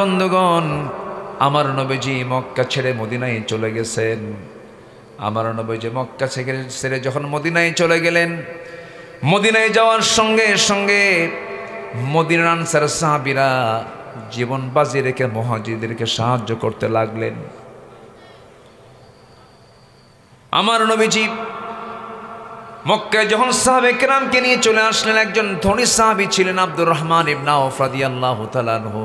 বন্ধুগণ, আমার নবীজি মক্কা ছেড়ে মদিনায় চলে গেছেন। আমার নবীজি মক্কা ছেড়ে যখন মদিনায় চলে গেলেন, মদিনায় যাওয়ার সঙ্গে সঙ্গে মদিনার আনসার সাহাবীরা জীবন বাজি রেখে মুহাজিরদেরকে সাহায্য করতে লাগলেন। আমার নবীজি মক্কায় যখন সাহাবে কেরামকে নিয়ে চলে আসলেন, একজন ধনী সাহাবী ছিলেন আব্দুর রহমান ইবনে আওফ রাদিয়াল্লাহু তাআলা আনহু।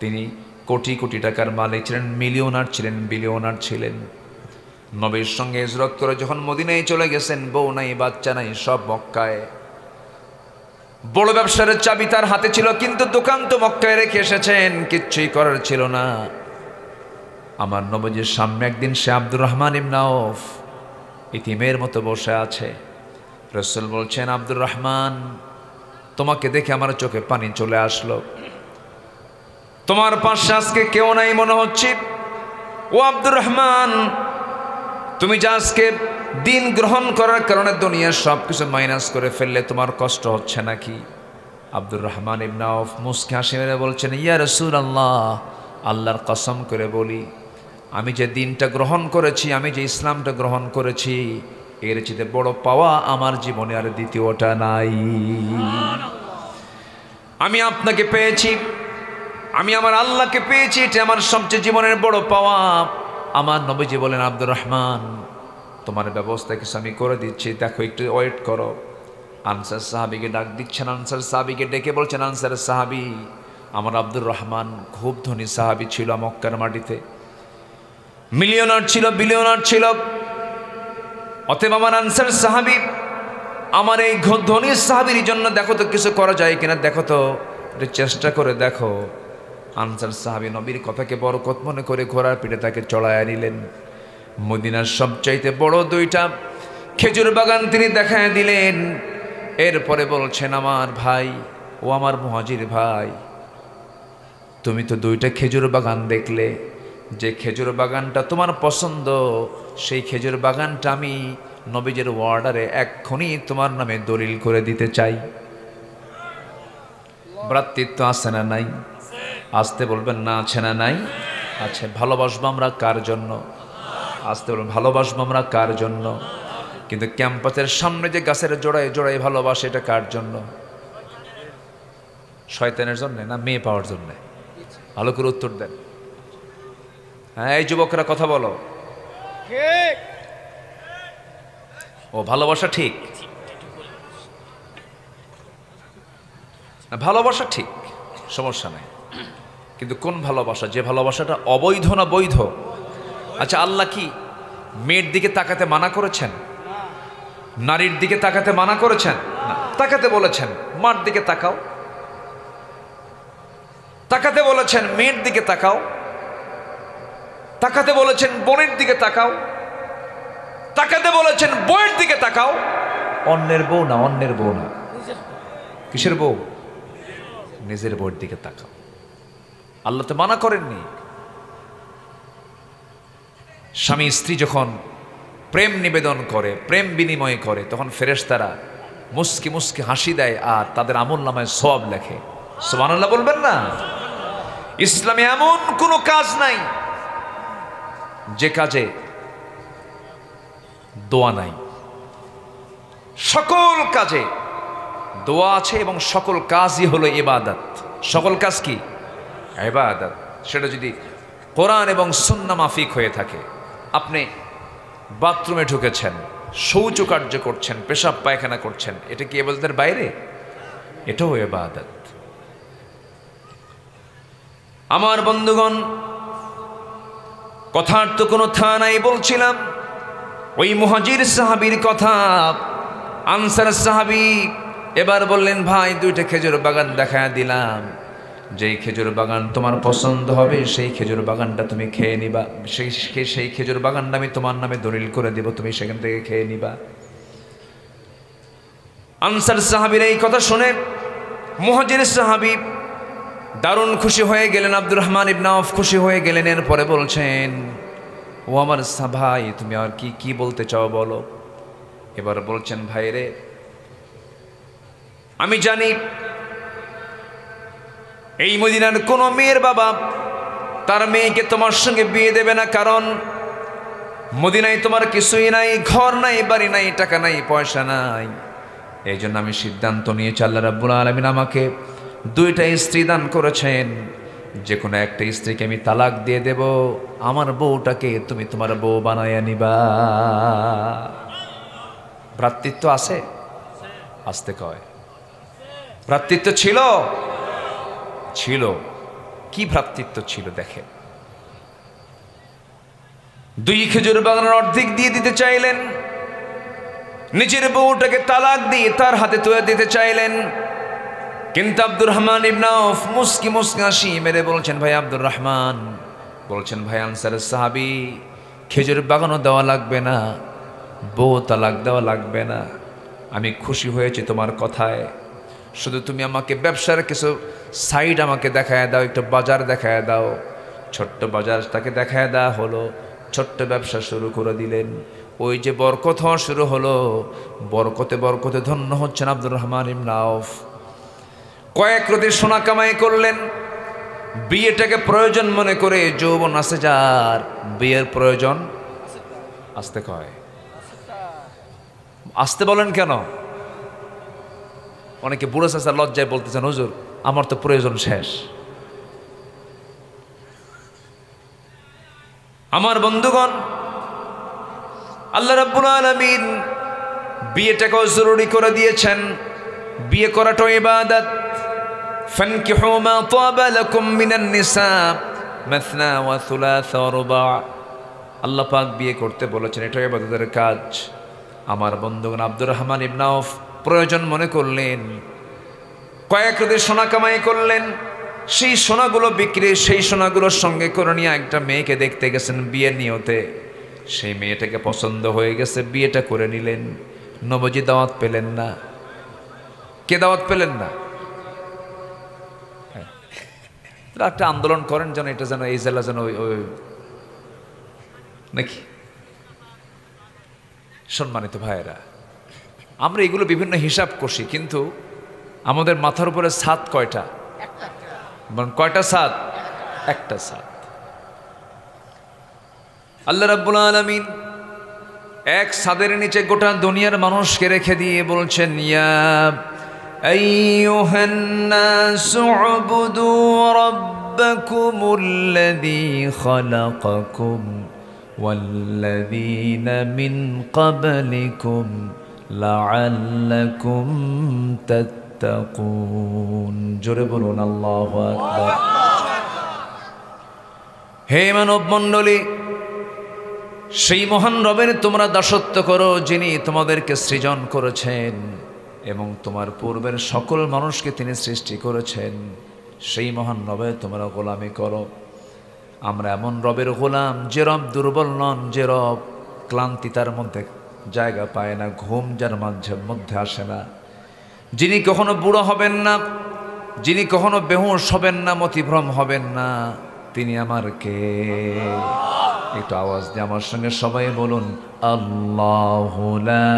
তিনি কোটি কোটি টাকার মালিক ছিলেন, মিলিয়নার ছিলেন, বিলিয়নার ছিলেন। নবীর সঙ্গে হিজরত করে যখন মদিনায় চলে গেছেন, বউ নাই, বাচ্চা নাই, সব মক্কায়। বড় ব্যবসার চাবি তার হাতে ছিল, কিন্তু দোকান তো মক্কায় রেখে এসেছেন, কিচ্ছুই করার ছিল না। আমার নবীজির সামনে একদিন সে আব্দুর রহমান ইবনে আওফ ইতিমের মতো বসে আছে। রাসূল বলছেন, আব্দুর রহমান, তোমাকে দেখে আমার চোখে পানি চলে আসলো। তোমার পাশে আজকে কেউ নাই মনে হচ্ছে। ও আব্দুর রহমান, তুমি যে আজকে দিন গ্রহণ করার কারণে দুনিয়ার সব কিছু মাইনাস করে ফেললে, তোমার কষ্ট হচ্ছে নাকি? আব্দুর রহমান ইবনে আওফ মুস্কি হাসি মেরে বলছেন, ইয়া রাসূলুল্লাহ, আল্লাহর কসম করে বলি, আমি যে দিনটা গ্রহণ করেছি, আমি যে ইসলামটা গ্রহণ করেছি, এর চেয়ে বড় পাওয়া আমার জীবনে আর দ্বিতীয়টা নাই। আমি আপনাকে পেয়েছি, আমি আমার আল্লাহকে পেয়েছি, এটা আমার সবচেয়ে জীবনের বড় পাওয়া। আমার নবীজি বলেন, আব্দুর রহমান, তোমার ব্যবস্থা কিছু আমি করে দিচ্ছি, দেখো একটু ওয়েট করো। আনসার সাহাবীকে ডাক দিচ্ছেন, আনসার সাহাবীকে ডেকে বলছেন, আনসার সাহাবী, আমার আব্দুর রহমান খুব ধনী সাহাবী ছিল, মক্কার মাটিতে মিলিয়নার ছিল, বিলিয়নার ছিল। অতএব আমার আনসার সাহাবী, আমার এই ধনী সাহাবীর জন্য দেখো তো কিছু করা যায় কিনা, দেখো তো, একটু চেষ্টা করে দেখো। আনসার সাহাবী নবীর কথাকে বরকত মনে করে ঘোড়ার পিঠে তাকে চড়াইয়া নিলেন। মদিনার সবচাইতে বড় দুইটা খেজুর বাগান তিনি দেখায় দিলেন। এরপরে বলছেন, আমার ভাই, ও আমার মুহাজির ভাই, তুমি তো দুইটা খেজুর বাগান দেখলে, যে খেজুর বাগানটা তোমার পছন্দ, সেই খেজুর বাগানটা আমি নবীজের ওয়ার্ডারে এক্ষুনি তোমার নামে দলিল করে দিতে চাই। ভ্রাতৃত্ব আছে না নাই? আসতে বলবেন না, আছে না নাই? আছে। ভালোবাসবো আমরা কার জন্য? আসতে বলবেন, ভালোবাসবো আমরা কার জন্য? কিন্তু ক্যাম্পাসের সামনে যে গাছের জোড়ায় জোড়ায় ভালোবাসে, এটা কার জন্য? শয়তানের জন্য না মেয়ে পাওয়ার জন্য? ভালো করে উত্তর দেন। হ্যাঁ, এই যুবকরা কথা বলো। ও ভালোবাসা ঠিক, ভালোবাসা ঠিক, সমস্যা নাই, কিন্তু কোন ভালোবাসা? যে ভালোবাসাটা অবৈধ না বৈধ? আচ্ছা, আল্লাহ কি মেয়ের দিকে তাকাতে মানা করেছেন? নারীর দিকে তাকাতে মানা করেছেন? না, তাকাতে বলেছেন, মার দিকে তাকাও। তাকাতে বলেছেন, মেয়ের দিকে তাকাও। তাকাতে বলেছেন, বোনের দিকে তাকাও। তাকাতে বলেছেন, বউয়ের দিকে তাকাও। অন্যের বউ না, অন্যের বউ না। কিসের বউ? নিজের বউয়ের দিকে তাকাও। আল্লাহ তো মানা করেননি। স্বামী স্ত্রী যখন প্রেম নিবেদন করে, প্রেম বিনিময় করে, তখন ফেরেশতারা মুস্কি মুস্কি হাসি দেয় আর তাদের আমলনামায় সওয়াব লেখে। সুবহানাল্লাহ বলবেন না? ইসলামে এমন কোনো কাজ নাই যে কাজে দোয়া নাই। সকল কাজে দোয়া আছে এবং সকল কাজই হলো ইবাদত। সকল কাজ কি? ইবাদত। সেটা যদি কোরআন এবং সুন্নাহ মাফিক হয়ে থাকে, আপনি বাথরুমে ঢুকেছেন, শৌচকার্য করছেন, পেশাব পায়খানা করছেন, এটা কি ইবাদতের বাইরে? এটাও ইবাদত। আমার বন্ধুগণ, কথার তো কোনো থা নাই। বলছিলাম ওই মুহাজির সাহাবীর কথা। আনসার সাহাবী এবার বললেন, ভাই, দুইটা খেজুর বাগান দেখায় দিলাম, যেই খেজুর বাগান তোমার পছন্দ হবে সেই খেজুর বাগানটা তুমি খেয়ে নিবা। সেই খেজুর বাগানটা আমি তোমার নামে দলিল করে দিব, তুমি সেখান থেকে খেয়ে নিবা। আনসার সাহাবীর এই কথা শুনে মুহাজির সাহাবী দারুণ খুশি হয়ে গেলেন। আব্দুর রহমান ইবনে আওফ খুশি হয়ে গেলেন। এরপরে বলছেন, ও আমার ভাই, তুমি আর কি বলতে চাও বলো। এবার বলছেন, ভাই রে, আমি জানি এই মদিনার কোনো মেয়ের বাবা তার মেয়েকে তোমার সঙ্গে বিয়ে দেবে না, কারণ মদিনায় তোমার কিছুই নাই, ঘর নাই, বাড়ি নাই, টাকা নাই, পয়সা নাই। এই জন্য আমি সিদ্ধান্ত নিয়েছি, আল্লাহ রাব্বুল আলামিন আমাকে দুইটা স্ত্রী দান করেছেন, যে কোনো একটা স্ত্রীকে আমি তালাক দিয়ে দেব, আমার বউটাকে তুমি তোমার বউ বানাইয়া নিবা। ভ্রাতৃত্ব আছে? আসতে কয় ভ্রাতৃত্ব ছিল ছিল কি ভ্রাতৃত্ব ছিল দেখেন। 2 খেজুর বাগানের অর্ধেক দিয়ে দিতে চাইলেন, নিজের বউটাকে তালাক দিয়ে তার হাতে তুলে দিতে চাইলেন, কিন্তু আব্দুর রহমান ইবনে আউফ মুস্কি মুস্কি হাসি মেরে বলছেন, ভাই আব্দুর রহমান, বলছেন ভাই আনসারের সাহাবী, খেজুর বাগানও দেওয়া লাগবে না, বউ তালাক দেওয়া লাগবে না, আমি খুশি হয়েছি তোমার কথায়, শুধু তুমি আমাকে ব্যবসার কিছু সাইড আমাকে দেখায় দাও, একটু বাজার দেখায় দাও। ছোট্ট বাজার তাকে দেখায় দেওয়া হলো, ছোট্ট ব্যবসা শুরু করে দিলেন। ওই যে বরকত হওয়া শুরু হলো, বরকতে বরকতে ধন্য হচ্ছেন আব্দুর রহমান ইবনে আউফ। কয়েক রতি সোনা কামাই করলেন, বিয়েটাকে প্রয়োজন মনে করে, যৌবন আছে যার বিয়ের প্রয়োজন আসতে কয়, আসতে বলেন কেন? অনেকে বুড়ো চাচার লজ্জায় বলতেছেন, হুজুর আমার তো প্রয়োজন শেষ। আমার বন্ধুগণ, আল্লাহ রাব্বুল আলামিন বিয়েটাকেও জরুরি করে দিয়েছেন। বিয়ে করাটাও ইবাদত। ফানকিহু মা তাবা লাকুম মিনান নিসা মাসনা ওয়া সুলাসা ওয়া রুবা। আল্লাহ পাক বিয়ে করতে বলেছেন, এটা ইবাদতের কাজ। আমার বন্ধুগণ, আব্দুর রহমান ইবনে আউফ প্রয়োজন মনে করলেন, কয়েক রাতে সোনা কামাই করলেন, সেই সোনাগুলো বিক্রি, সেই সোনাগুলোর সঙ্গে করে নিয়ে একটা মেয়েকে দেখতে গেছেন বিয়ের নিয়তে। সেই মেয়েটাকে পছন্দ হয়ে গেছে, বিয়েটা করে নিলেন। নবজি দাওয়াত পেলেন না। কে দাওয়াত পেলেন না? একটা আন্দোলন করেন যেন এটা যেন এই জেলা যেন ওই নাকি। সম্মানিত ভাইয়েরা, আমরা এগুলো বিভিন্ন হিসাব করছি, কিন্তু আমাদের মাথার উপরে ছাদ কয়টা? কয়টা ছাদ? একটা ছাদ। আল্লাহ রাব্বুল আলামিন এক ছাদের নিচে গোটা দুনিয়ার মানুষকে রেখে দিয়ে বলছেন, ইয়া আইয়ুহান নাসু উবুদু রাব্বাকুমুল্লাযী খালাকাকুম ওয়াল্লাযীনা মিন ক্বাবলিকুম লাআল্লাকুম তাত্তাকুন। জোরে বলুন আল্লাহু আকবার। হে মানব মণ্ডলী, সেই মহান রবের তোমরা দাসত্ব করো, যিনি তোমাদেরকে সৃজন করেছেন এবং তোমার পূর্বের সকল মানুষকে তিনি সৃষ্টি করেছেন। সেই মহান রবের তোমরা গোলামি করো। আমরা এমন রবের গোলাম, যে রব দুর্বল নন, যে রব ক্লান্তি তার মধ্যে জায়গা পায় না, ঘুম যার মধ্যে আসে না, যিনি কখনো বুড়ো হবেন না, যিনি কখনো বেহুশ হবেন না, মতিভ্রম হবেন না, তিনি আমার কে? একটু আওয়াজ দিয়ে আমার সঙ্গে সবাই বলুন, আল্লাহু লা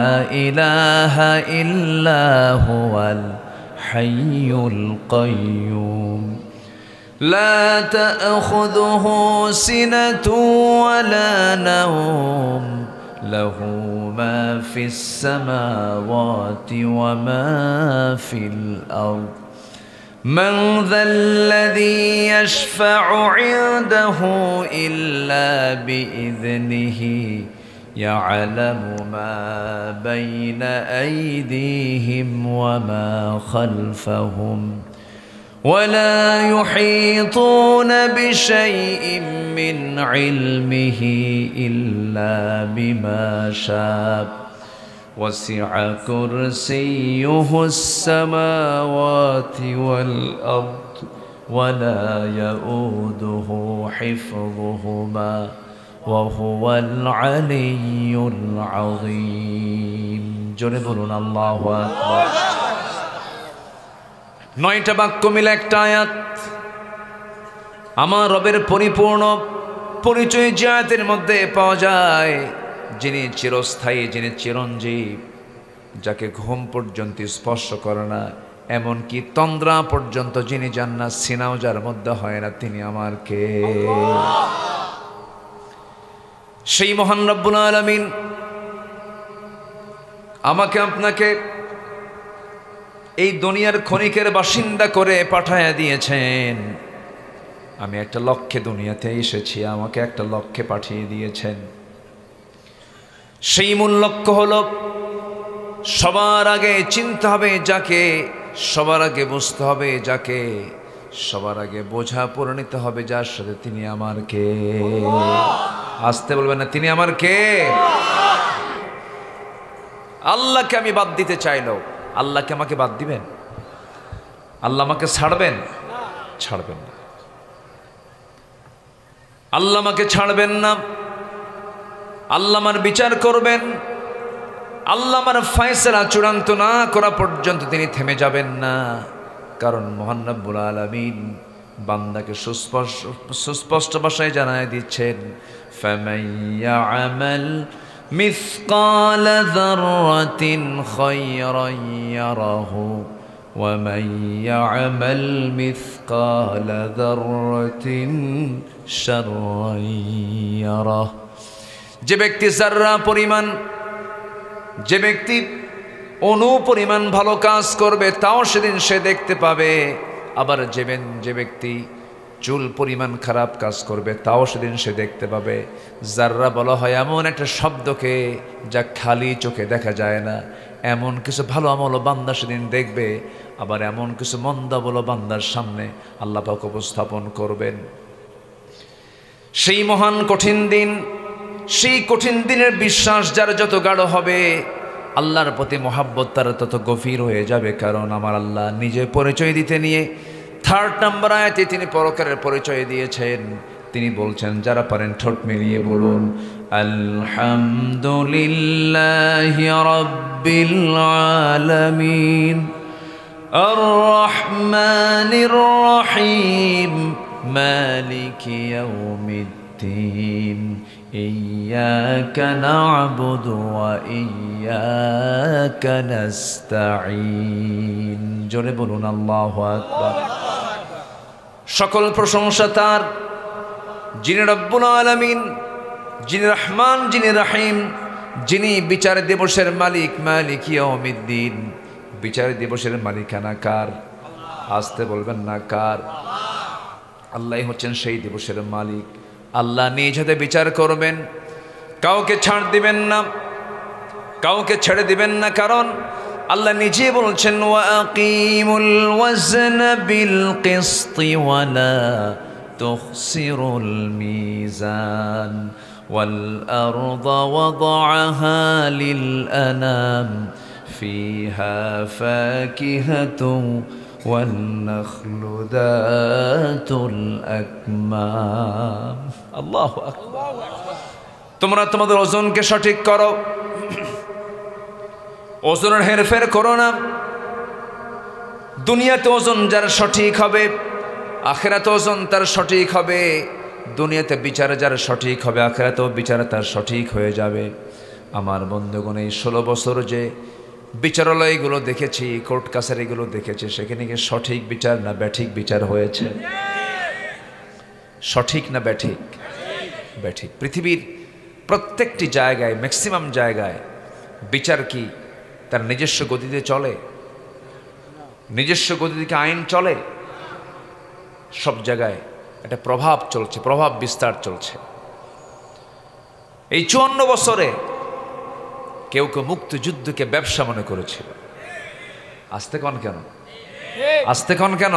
ইলাহা ইল্লা হুয়াল হাইয়ুল কাইয়্যুম লা তা'খুযুহু সিনাতুন ওয়া লা নাওম লাহু মা ফিস সামাওয়াতি ওয়া মা ফিল আরদ من ذا الذي يشفع عنده إلا بإذنه يعلم ما بين أيديهم وما خلفهم ولا يحيطون بشيء من علمه إلا بما شاء وسع كرسيه السماوات والأرض ولا يؤوده حفظهما وهو العلي العظيم জোরে বলুন আল্লাহু আকবার। 9টা বাক্য মিলে একটা আয়াত। আমার রবের পরিপূর্ণ পরিচয় যে আয়াতের মধ্যে পাওয়া যায়, যিনি চিরস্থায়ী, যিনি চিরঞ্জীব, যাকে ঘুম পর্যন্ত স্পর্শ করে না, এমনকি তন্দ্রা পর্যন্ত যিনি জান্নাত সিনাও যার মধ্যে হয় না, তিনি আমার কে? সেই মহান রব্বুল আলামিন আমাকে আপনাকে এই দুনিয়ার ক্ষণিকের বাসিন্দা করে পাঠায়া দিয়েছেন। আমি একটা লক্ষ্যে দুনিয়াতে এসেছি, আমাকে একটা লক্ষ্যে পাঠিয়ে দিয়েছেন। সেই মূল লক্ষ্য হলো সবার আগে চিনতে হবে যাকে, সবার আগে বুঝতে হবে যাকে, সবার আগে বোঝা পড়ে নিতে হবে যার সাথে, তিনি আমার কে? আসতে বলবেন না, তিনি আমার কে? আল্লাহকে আমি বাদ দিতে চাইলেও আল্লাহকে আমাকে বাদ দিবেন? আল্লাহ আমাকে ছাড়বেন? ছাড়বেন না। আল্লাহ আমাকে ছাড়বেন না। আল্লাহ আমার বিচার করবেন। আল্লাহ আমার ফয়সালা চূড়ান্ত না করা পর্যন্ত তিনি থেমে যাবেন না। কারণ মহান রব্বুল আলামিন বান্দাকে সুস্পষ্ট ভাষায় জানায় দিচ্ছেন, ফামান ইয়ামাল মিসকাল যাররাতিন খায়রান ইয়ারাহু ওয়া মান ইয়ামাল মিসকাল যাররাতিন শাররান ইয়ারাহু। যে ব্যক্তি যাররা পরিমাণ, যে ব্যক্তি অণু পরিমাণ ভালো কাজ করবে তাও সেদিন সে দেখতে পাবে। আবার যে ব্যক্তি চুল পরিমাণ খারাপ কাজ করবে তাও সেদিন সে দেখতে পাবে। যাররা বলা হয় এমন একটা শব্দকে যা খালি চোখে দেখা যায় না। এমন কিছু ভালো আমল বান্দা সেদিন দেখবে, আবার এমন কিছু মন্দ আমল বান্দার সামনে আল্লাহ পাক উপস্থাপন করবেন। সেই মহান কঠিন দিন, সেই কঠিন দিনের বিশ্বাস যার যত গাঢ় হবে, আল্লাহর প্রতি মহাব্বত তার তত গভীর হয়ে যাবে। কারণ আমার আল্লাহ নিজে পরিচয় দিতে নিয়ে 3 নম্বর আয়াতে তিনি পরকালের পরিচয় দিয়েছেন। তিনি বলছেন, যারা পারেন ঠোঁট মিলিয়ে বলুন, আলহামদুলিল্লাহি রাব্বিল আলামিন আর রহমানির রহিম মালিকি ইয়াউমিদ্দিন ইয়্যাকা না'বুদু ওয়া ইয়্যাকা নাস্তাঈন। জোরে বলুন আল্লাহু আকবার। সকল প্রশংসা তার, যিনি রব্বুল আলামিন, যিনি রহমান, যিনি রহিম, যিনি বিচার দিবসের মালিক, মালিক ইয়াউমিদ্দিন। বিচার দিবসের মালিকানা কার? আসতে বলবেন না, কার? আল্লাহ হচ্ছেন সেই দিবসের মালিক। আল্লাহ নিজ হাতে বিচার করবেন, কাউকে ছাড় দিবেন না, কাউকে ছেড়ে দিবেন না। কারণ আল্লাহ নিজে বলছেন, ওয়া আকিমুল ওয়াজনা বিল কিসতি ওয়া লা তুখসিরুল মিজান ওয়াল আরদা ওয়াদাআহা লিল আনাম ফিহা ফাকিহাতুন ওয়ান নাখলু যাতুল আকমাম। আল্লাহু আকবার। তোমরা তোমাদের ওজনকে সঠিক করো, ওজনের হেরফের করো না। দুনিয়াতে ওজন যার সঠিক হবে, আখিরাতে ওজন তার সঠিক হবে। দুনিয়াতে বিচার যার সঠিক হবে, আখিরাতেও বিচার তার সঠিক হয়ে যাবে। আমার বন্ধুগণ, এই 16 বছর যে বিচারালয়গুলো দেখেছি, কোর্ট কাছারিগুলো দেখেছি, সেখানে কি সঠিক বিচার না ব্যাঠিক বিচার হয়েছে? সঠিক না ব্যাঠিক? ব্যাঠিক। পৃথিবীর প্রত্যেকটি জায়গায়, ম্যাক্সিমাম জায়গায় বিচার কি তার নিজস্ব গতিতে চলে? নিজস্ব গতিতে আইন চলে? সব জায়গায় একটা প্রভাব চলছে, প্রভাব বিস্তার চলছে। এই 54 বছরে কেউ কেউ মুক্তিযুদ্ধকে ব্যবসা মনে করেছিল। আসতে কন কেন? আসতে কন কেন?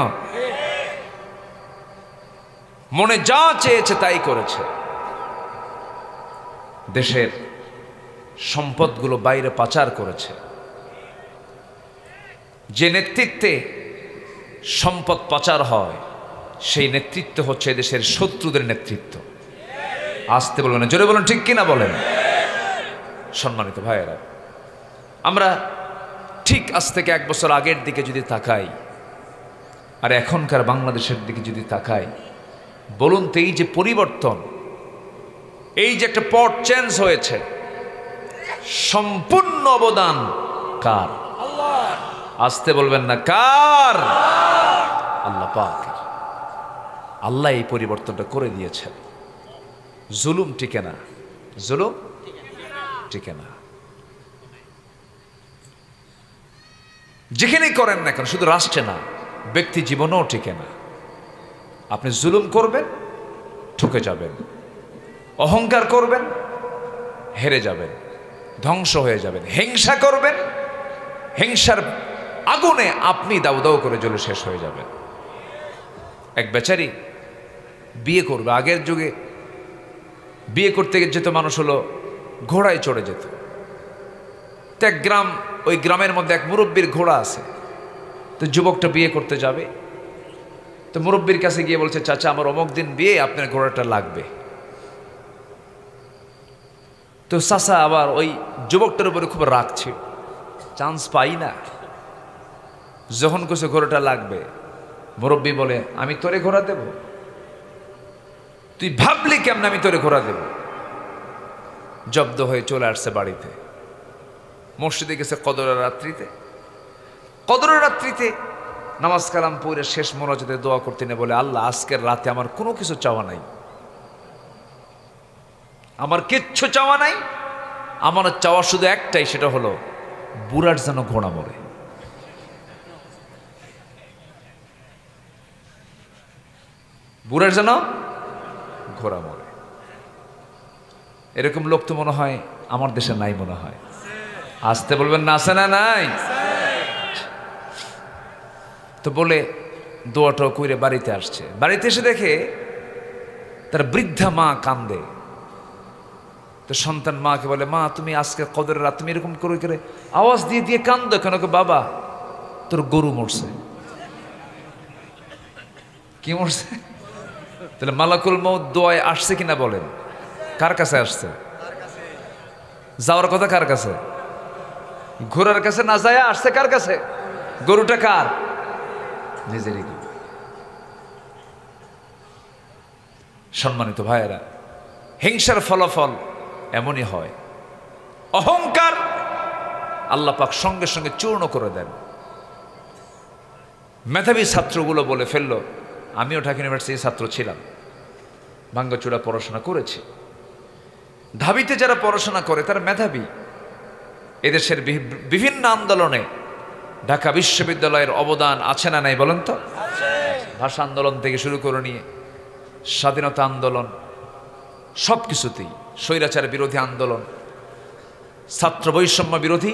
মনে যা চেয়েছে তাই করেছে। দেশের সম্পদগুলো বাইরে পাচার করেছে। যে নেতৃত্বে সম্পদ পাচার হয়, সেই নেতৃত্ব হচ্ছে দেশের শত্রুদের নেতৃত্ব। আসতে বলবেন না, জোরে বলুন, ঠিক কিনা বলেন? সম্মানিত ভাইয়েরা, আমরা ঠিক আজ থেকে 1 বছর আগের দিকে যদি তাকাই আর এখনকার বাংলাদেশের দিকে যদি তাকাই, বলুন তো এই যে পরিবর্তন, এই যে একটা পট চেঞ্জ হয়েছে, সম্পূর্ণ অবদান কার? আসতে বলবেন না, কার? আল্লাহ পাক। আল্লাহ এই পরিবর্তনটা করে দিয়েছেন। জুলুম টিকে না, জুলুম টিকে না। যেখানেই করেন না কেন, শুধু রাষ্ট্রে না, ব্যক্তি জীবনেও টিকে না। আপনি জুলুম করবেন, ঠকে যাবেন। অহংকার করবেন, হেরে যাবেন, ধ্বংস হয়ে যাবেন। হিংসা করবেন, হিংসার আগুনে আপনি দাউ দাউ করে জ্বলে শেষ হয়ে যাবেন। এক বেচারি বিয়ে করবে, আগের যুগে বিয়ে করতে যেত মানুষ হলো ঘোড়ায় চড়ে যেত। তো এক গ্রাম, ওই গ্রামের মধ্যে এক মুরব্বীর ঘোড়া আছে। তো যুবকটা বিয়ে করতে যাবে, তো মুরব্বীর কাছে গিয়ে বলছে, চাচা আমার অমুক দিন বিয়ে, আপনার ঘোড়াটা লাগবে। তো চাচা আবার ওই যুবকটার উপরে খুব রাগ ছিল, চান্স পাই না। যখন কিছু ঘোড়াটা লাগবে, মুরব্বী বলে, আমি তোরে ঘোড়া দেব? তুই ভাবলি কেমন আমি তোরে ঘোড়া দেব? জব্দ হয়ে চলে আসছে বাড়িতে। মসজিদে গেছে কদরের রাত্রিতে। কদরের রাত্রিতে নামাজ কালাম পড়ে শেষ মোনাজাতে দোয়া করতে নেই, বলে, আল্লাহ আজকের রাতে আমার কোনো কিছু চাওয়া নাই, আমার কিচ্ছু চাওয়া নাই, আমার চাওয়া শুধু একটাই, সেটা হলো বুড়ার যেন ঘোড়া মরে। বুড়ার যেন ঘোড়া মরে। এরকম লোক তো মনে হয় আমার দেশে নাই, মনে হয়। আসতে বলবেন না, আছে না নাই? তো বলে দোয়াটা কইরে বাড়িতে আসছে। বাড়িতে এসে দেখে তার বৃদ্ধা মা কান্দে। তো সন্তান মাকে বলে, মা তুমি আজকে কদরের রাত তুমি এরকম করে করে আওয়াজ দিয়ে দিয়ে কান্দো কেন? বাবা তোর গরু মরছে। কি মরছে? তাহলে মালাকুল মউত দোয়ায় আসছে কিনা বলেন? কার কাছে আসছে? যাওয়ার কথা কার কাছে? ঘোড়ার কাছে না যায় আসছে কার কাছে? গরুটা কার? নিজেরই গরু। সম্মানিত ভাইয়েরা, হিংসার ফলাফল এমনই হয়। অহংকার আল্লাহ পাক সঙ্গে সঙ্গে চূর্ণ করে দেন। মেধাবী ছাত্রগুলো বলে ফেললো, আমিও ঢাকা ইউনিভার্সিটির ছাত্র ছিলাম, ভাঙ্গাচূড়া পড়াশোনা করেছি। ঢাবিতে যারা পড়াশোনা করে তারা মেধাবী। এদেশের বিভিন্ন আন্দোলনে ঢাকা বিশ্ববিদ্যালয়ের অবদান আছে না নাই বলেন তো? ভাষা আন্দোলন থেকে শুরু করে নিয়ে স্বাধীনতা আন্দোলন, সব কিছুতেই, স্বৈরাচার বিরোধী আন্দোলন, ছাত্র বৈষম্য বিরোধী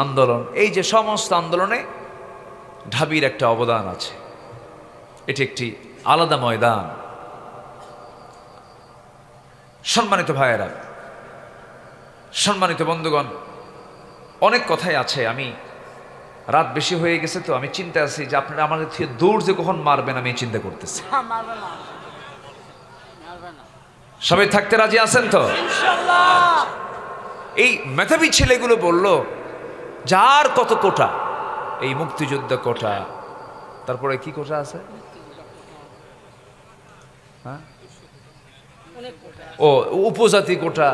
আন্দোলন, এই যে সমস্ত আন্দোলনে ঢাবির একটা অবদান আছে। এটি একটি আলাদা ময়দান। সম্মানিত ভাইয়েরা, সম্মানিত বন্ধুগণ, অনেক কথাই আছে। আমি রাত বেশি হয়ে গেছে তো আমি চিন্তা আছি যে আপনারা আমাদের থেকে দৌড় যে কখন মারবেন আমি চিন্তা করতেছি। সবাই থাকতে রাজি আছেন তো? এই মেধাবী ছেলেগুলো বলল, যার কত কোটা, এই মুক্তিযুদ্ধ কোটা, তারপরে কি কোটা আছে? হ্যাঁ, ও উপজাতি কোটা,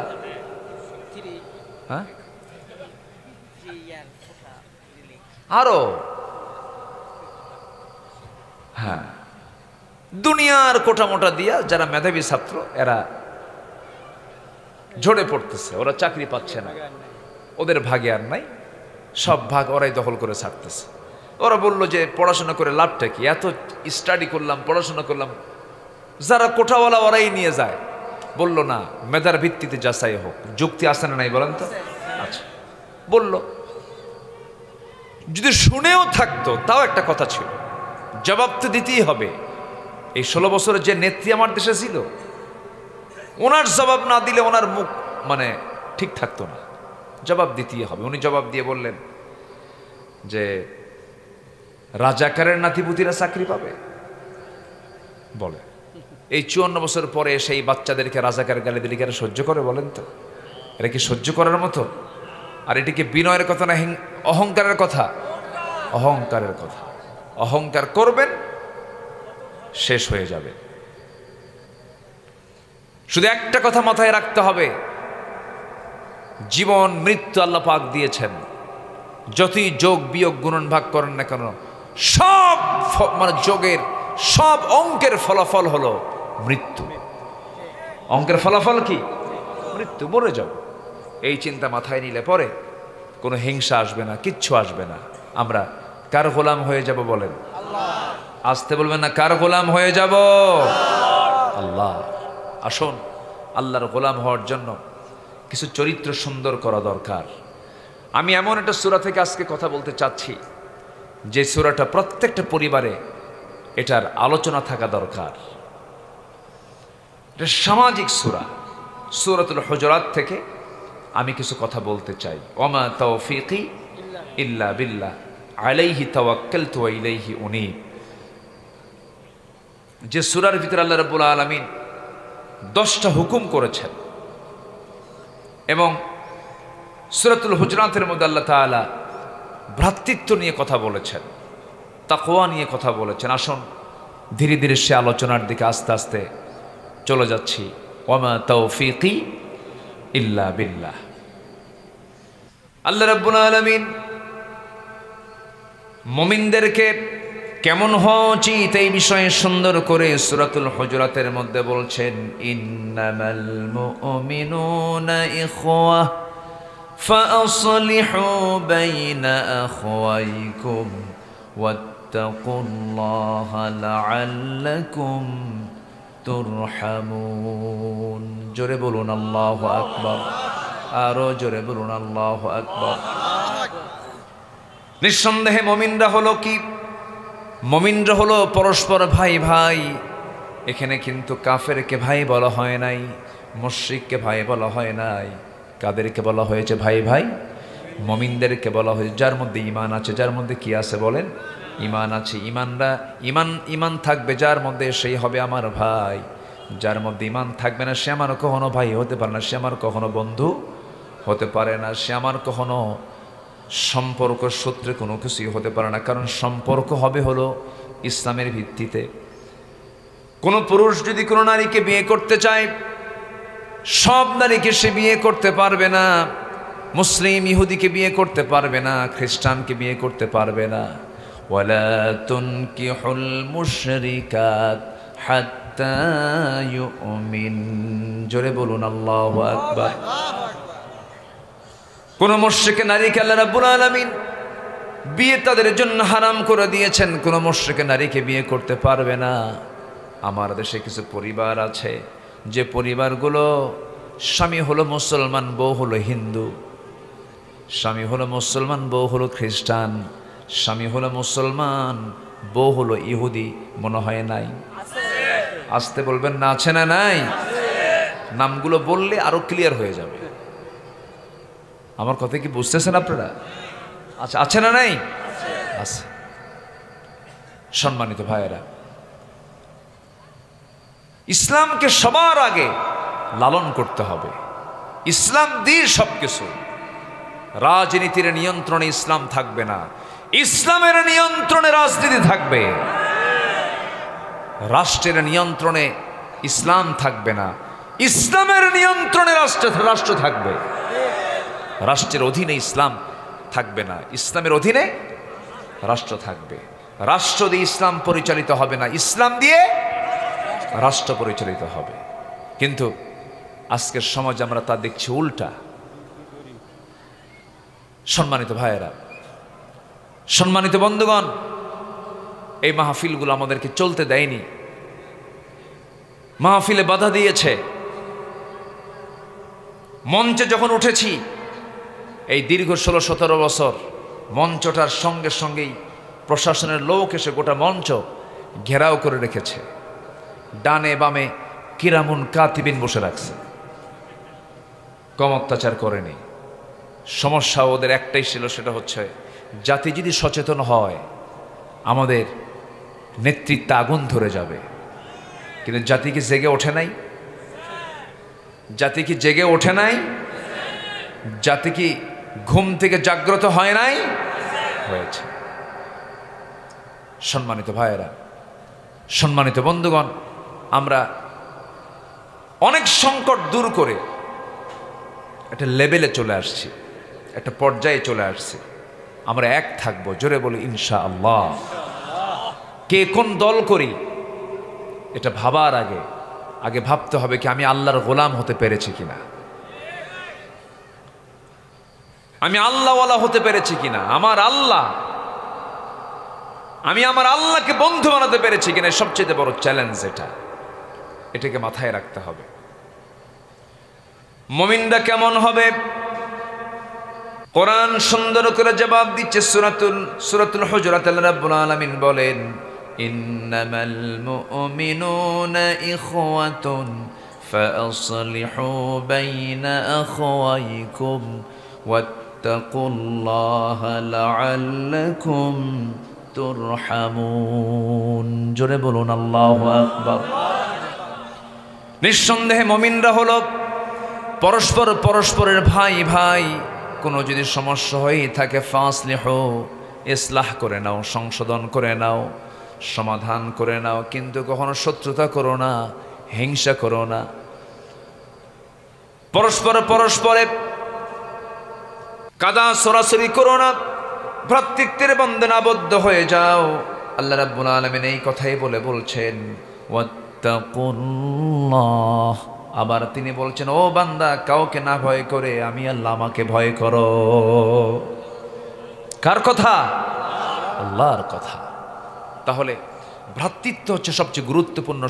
হ্যাঁ, আরো, হ্যাঁ, দুনিয়ার কোটা মোটা দিয়া যারা মেধাবী ছাত্র এরা ঝরে পড়তেছে, ওরা চাকরি পাচ্ছে না, ওদের ভাগে আর নাই, সব ভাগ ওরাই দখল করে ছাড়তেছে। ওরা বলল যে পড়াশোনা করে লাভটা কি, এত স্টাডি করলাম, পড়াশোনা করলাম, যারা কোটাওয়ালা ওরাই নিয়ে যায়। বলল না, মেধার ভিত্তিতে যাচাই হোক। যুক্তি আসে না নাই বলেন তো? আচ্ছা, বলল। যদি শুনেও থাকতো তাও একটা কথা ছিল, জবাব তো দিতেই হবে। এই 16 বছরের যে নেত্রী আমার দেশে ছিল, ওনার জবাব না দিলে ওনার মুখ মানে ঠিক থাকতো না, জবাব দিতেই হবে। উনি জবাব দিয়ে বললেন যে রাজাকারের নাতিপুতিরা চাকরি পাবে? বলে এই 54 বছর পরে সেই বাচ্চাদেরকে রাজাকার গালি দিলে কি এরা সহ্য করে বলেন তো? এরা কি সহ্য করার মতো? আর এটি কি বিনয়ের কথা না অহংকারের কথা? অহংকারের কথা। অহংকার করবেন, শেষ হয়ে যাবে। শুধু একটা কথা মাথায় রাখতে হবে, জীবন মৃত্যু আল্লাহ পাক দিয়েছেন, যতই যোগ বিয়োগ গুণন ভাগ করেন না কেন, সব মানে যোগের সব অঙ্কের ফলাফল হলো মৃত্যু। অঙ্কের ফলাফল কি? মৃত্যু, মরে যাও। এই চিন্তা মাথায় নিলে পরে কোনো হিংসা আসবে না, কিচ্ছু আসবে না। আমরা কার গোলাম হয়ে যাব বলেন? আসতে বলবেন না, কার গোলাম হয়ে যাব? আল্লাহ। আসুন, আল্লাহর গোলাম হওয়ার জন্য কিছু চরিত্র সুন্দর করা দরকার। আমি এমন একটা সূরা থেকে আজকে কথা বলতে চাচ্ছি যে সূরাটা প্রত্যেকটা পরিবারে এটার আলোচনা থাকা দরকার। এটা সামাজিক সূরা, সূরাতুল হুজুরাত থেকে আমি কিছু কথা বলতে চাই। ওমা তাওফীকি ইল্লা বিল্লাহ আলাইহি তাওয়াক্কালতু ওয়া ইলাইহি উনীব। যে সূরার ভিতরে আল্লাহ রাব্বুল আলামিন 10টা হুকুম করেছেন এবং সূরাতুল হুজুরাতের মধ্যে আল্লাহ তাআলা ভ্রাতৃত্ব নিয়ে কথা বলেছেন, তাকওয়া নিয়ে কথা বলেছেন। আসুন ধীরে ধীরে সে আলোচনার দিকে আস্তে আস্তে চলে যাচ্ছি। ওমা তাওফীকি ইল্লা বিল্লাহ। আল্লাহ রাব্বুল আলামিন মুমিনদেরকে কেমন হওয়া উচিত এই বিষয়ে সুন্দর করে সূরাতুল হুজুরাতের মধ্যে বলছেন, ইন্নামাল মুমিনুনা ইখওয়া ফাআসলিহু বাইনা আখওয়াইকুম ওয়াত্তাকুল্লাহা লাআল্লাকুম তুরহামুন। জোরে বলুন আল্লাহু আকবার, আরো জোরে বলুন আল্লাহু আকবার। নিঃসন্দেহে মুমিনরা হলো কি? মুমিনরা হলো পরস্পর ভাই ভাই। এখানে কিন্তু কাফেরকে ভাই বলা হয় নাই, মুশরিককে ভাই বলা হয় নাই। কাদেরকে বলা হয়েছে ভাই ভাই? মুমিনদেরকে বলা হয়েছে যার মধ্যে ঈমান আছে। যার মধ্যে কি আছে বলেন? ঈমান আছে। ঈমান থাকবে যার মধ্যে, সেই হবে আমার ভাই। যার মধ্যে ঈমান থাকবে না, সে আমার কখনো ভাই হতে পারে না, সে আমার কখনো বন্ধু হতে পারে না, সে আমার কখনো সম্পর্ক সূত্রে কোনো কিছুই হতে পারে না। কারণ সম্পর্ক হবে হলো ইসলামের ভিত্তিতে। কোনো পুরুষ যদি কোনো নারীকে বিয়ে করতে চায়, সব নারীকে সে বিয়ে করতে পারবে না। মুসলিম ইহুদিকে বিয়ে করতে পারবে না, খ্রিস্টানকে বিয়ে করতে পারবে না। ওয়ালা তুনকিহুল মুশরিকাত হাত্তা ইউমিন। জোরে বলুন আল্লাহু আকবার। কোন মুশরিকে নারীকে আল্লাহ রাব্বুল আলামিন বিয়ে তাদের জন্য হারাম করে দিয়েছেন। কোন মুশরিকে নারীকে বিয়ে করতে পারবে না। আমার দেশে কিছু পরিবার আছে যে পরিবারগুলো স্বামী হলো মুসলমান, বউ হলো হিন্দু, স্বামী হলো মুসলমান, বউ হলো খ্রিস্টান, স্বামী হলো মুসলমান, বউ হলো ইহুদি। মনে হয় নাই? আসতে বলবেন না, আছে না নাই? নামগুলো বললে আরো ক্লিয়ার হয়ে যাবে। আমার কথা কি বুঝতেছেন আপনারা? আচ্ছা, আছে না নাই? আছে। সম্মানিত ভাইয়েরা, ইসলামকে সবার আগে লালন করতে হবে। ইসলাম দিয়ে সবকিছু। রাজনীতির নিয়ন্ত্রণে ইসলাম থাকবে না, ইসলামের নিয়ন্ত্রণে রাজনীতি থাকবে। রাষ্ট্রের নিয়ন্ত্রণে ইসলাম থাকবে না, ইসলামের নিয়ন্ত্রণে রাষ্ট্র থাকবে। রাষ্ট্রের অধীনে ইসলাম থাকবে না, ইসলামের অধীনে রাষ্ট্র থাকবে। রাষ্ট্র দিয়ে ইসলাম পরিচালিত হবে না, ইসলাম দিয়ে রাষ্ট্র পরিচালিত হবে। কিন্তু আজকের সমাজ আমরা তা দেখছি উল্টা। সম্মানিত ভাইয়েরা, সম্মানিত বন্ধুগণ, এই মাহফিলগুলো আমাদেরকে চলতে দেয়নি, মাহফিলে বাধা দিয়েছে। মঞ্চে যখন উঠেছি এই দীর্ঘ 16-17 বছর, মঞ্চটার সঙ্গে সঙ্গেই প্রশাসনের লোক এসে গোটা মঞ্চ ঘেরাও করে রেখেছে। ডানে বামে কিরামুন কাতিবিন বসে রাখছে, কম অত্যাচার করেনি। সমস্যা ওদের একটাই ছিল, সেটা হচ্ছে জাতি যদি সচেতন হয় আমাদের নেতৃত্বে আগুন ধরে যাবে। কিন্তু জাতি কি জেগে ওঠে নাই? জাতি কি জেগে ওঠে নাই? জাতি কি ঘুম থেকে জাগ্রত হয় নাই? হয়েছে। সম্মানিত ভাইয়েরা, সম্মানিত বন্ধুগণ, আমরা অনেক সংকট দূর করে একটা লেভেলে চলে আসছি, একটা পর্যায়ে চলে আসছি। আমরা এক থাকবো, জোরে বলি ইনশাআল্লাহ। কে কোন দল করি এটা ভাবার আগে ভাবতে হবে কি আমি আল্লাহর গোলাম হতে পেরেছি কিনা, আমি আল্লাহওয়ালা হতে পেরেছি কিনা, আমি আমার আল্লাহকে বন্ধু বানাতে পেরেছি কিনা, সবচেয়ে বড় চ্যালেঞ্জ এটাকে মাথায় রাখতে হবে। মুমিনরা কেমন হবে? কোরআন সুন্দর করে জবাব দিচ্ছে। সূরাতুল হুজুরাত আল্লাহ রাব্বুল আলামিন বলেন, ইন্নামাল মুমিনুনা ইখওয়াতুন ফাআসলিহু বাইনা আখওয়াইকুম ওয়াত্তাকুল্লাহা লাআল্লাকুম তুরহামুন। জোরে বলুন আল্লাহু আকবার। নিঃসন্দেহে মুমিনরা হলো পরস্পরের ভাই। কোনো যদি সমস্যা হয়ে থাকে ফাসলিহু, ইসলাহ করে নাও, সংশোধন করে নাও, সমাধান করে নাও, কিন্তু কখনো শত্রুতা করো না, হিংসা করো না। পরস্পরে কাদা সরাসরি করো না, ভ্রাতৃত্বের বন্ধনে আবদ্ধ হয়ে যাও। আল্লাহ রাব্বুল আলামিন এই কথাই বলছেন ওয়াত্তাকুল্লাহ। আবার তিনি বলছেন, ও বান্দা, কাউকে না ভয় করে আমি আল্লাহ আমাকে ভয় করো। কার কথা? আল্লাহর কথা। তাহলে ভ্রাতৃত্ব হচ্ছে সবচেয়ে গুরুত্বপূর্ণ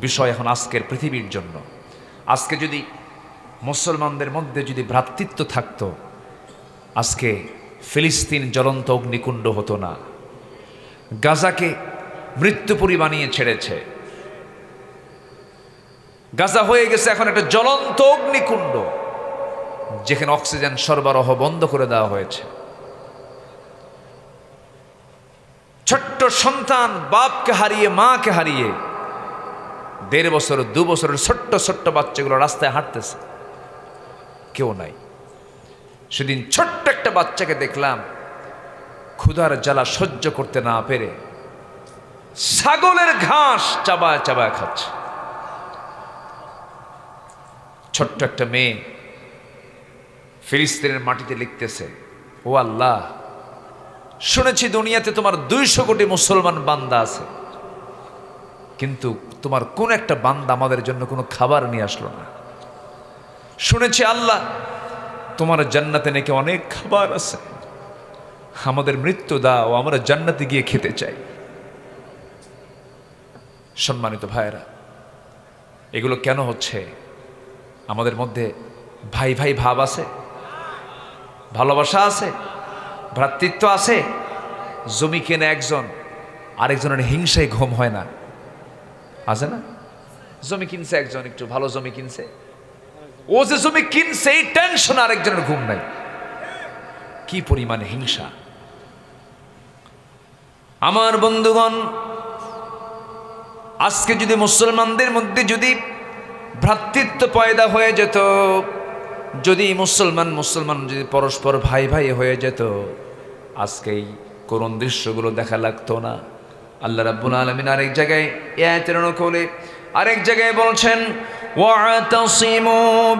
বিষয় এখন আজকের পৃথিবীর জন্য। আজকে যদি মুসলমানদের মধ্যে যদি ভ্রাতৃত্ব থাকতো, আজকে ফিলিস্তিন জ্বলন্ত অগ্নিকুণ্ড হতো না, গাজাকে মৃত্যুপুরী বানিয়ে ছেড়েছে। গাজা হয়ে গেছে এখন একটা জ্বলন্ত অগ্নিকুণ্ড, যেখানে অক্সিজেন সরবরাহ বন্ধ করে দেওয়া হয়েছে। ছোট্ট সন্তান বাপকে হারিয়ে, মাকে হারিয়ে, 1.5 বছর 2 বছরের ছোট্ট বাচ্চাগুলো রাস্তায় হাঁটতেছে, কেউ নাই। সেদিন ছোট্ট একটা বাচ্চাকে দেখলাম ক্ষুধার জ্বালা সহ্য করতে না পেরে ছাগলের ঘাস চাবায় খাচ্ছে। ছোট্ট একটা মেয়ে ফিলিস্তিনের মাটিতে লিখতেছে, ও আল্লাহ, শুনেছি দুনিয়াতে তোমার 200 কোটি মুসলমান বান্দা আছে, কিন্তু তোমার কোন একটা বান্দা আমাদের জন্য কোনো খাবার নিয়ে আসলো না। শুনেছি আল্লাহ তোমার জান্নাতে নাকি অনেক খাবার আছে, আমাদের মৃত্যু দাও, আমরা জান্নাতে গিয়ে খেতে চাই। সম্মানিত ভাইরা, এগুলো কেন হচ্ছে? আমাদের মধ্যে ভাই ভাব আছে, ভালোবাসা আছে, ভ্রাতৃত্ব আছে। জমি কেনে একজন, আরেকজনের হিংসায় ঘুম হয় না, আছে না? জমি কিনছে একজন, একটু ভালো জমি কিনছে, ও যে জমি কিনছে এই টেনশন, আরেকজনের ঘুম নাই। কি পরিমাণ হিংসা! আমার বন্ধুগণ, আজকে যদি মুসলমানদের মধ্যে যদি ভ্রাতৃত্ব পয়দা হয়ে যেত, যদি মুসলমান যদি পরস্পর ভাই হয়ে যেত, আজকে এই করুণ দৃশ্যগুলো দেখা লাগতো না। আল্লাহ রাব্বুল আলামিন আরেক জায়গায় আয়াতের অনুকূলে আরেক জায়গায় বলছেন, ওয়াতাসিমু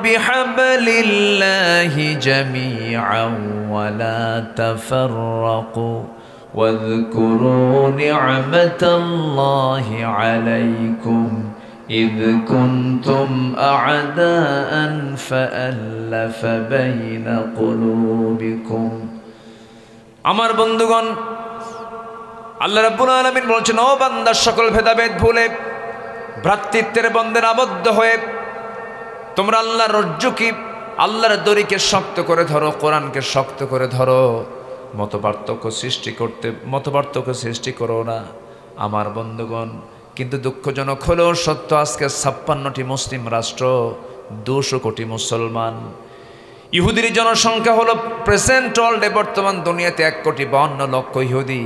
বিহাবলিল্লাহি জামিআন ওয়া লা তাফাররাকু ওয়াযকুরু নি'মাতাল্লাহি আলাইকুম إذ كنتم أعداء فألف بين قلوبكم। আমার বন্ধুগণ, আল্লাহ রাব্বুল আলামিন বলছেন, ও বান্দা, সকল ভেদাভেদ ভুলে ভ্রাতৃত্বের বন্ধনে আবদ্ধ হয়ে তোমরা আল্লাহর রজ্জুকে, আল্লাহর দড়িকে শক্ত করে ধরো, কোরআনকে শক্ত করে ধরো। মতপার্থক্য সৃষ্টি করো না। আমার বন্ধুগণ, কিন্তু দুঃখজনক হলেও সত্য, আজকে 56টি মুসলিম রাষ্ট্র, 200 কোটি মুসলমান। ইহুদির জনসংখ্যা হলো প্রেজেন্ট ওয়ার্ল্ডে, বর্তমান দুনিয়াতে 1,52,00,000 ইহুদি,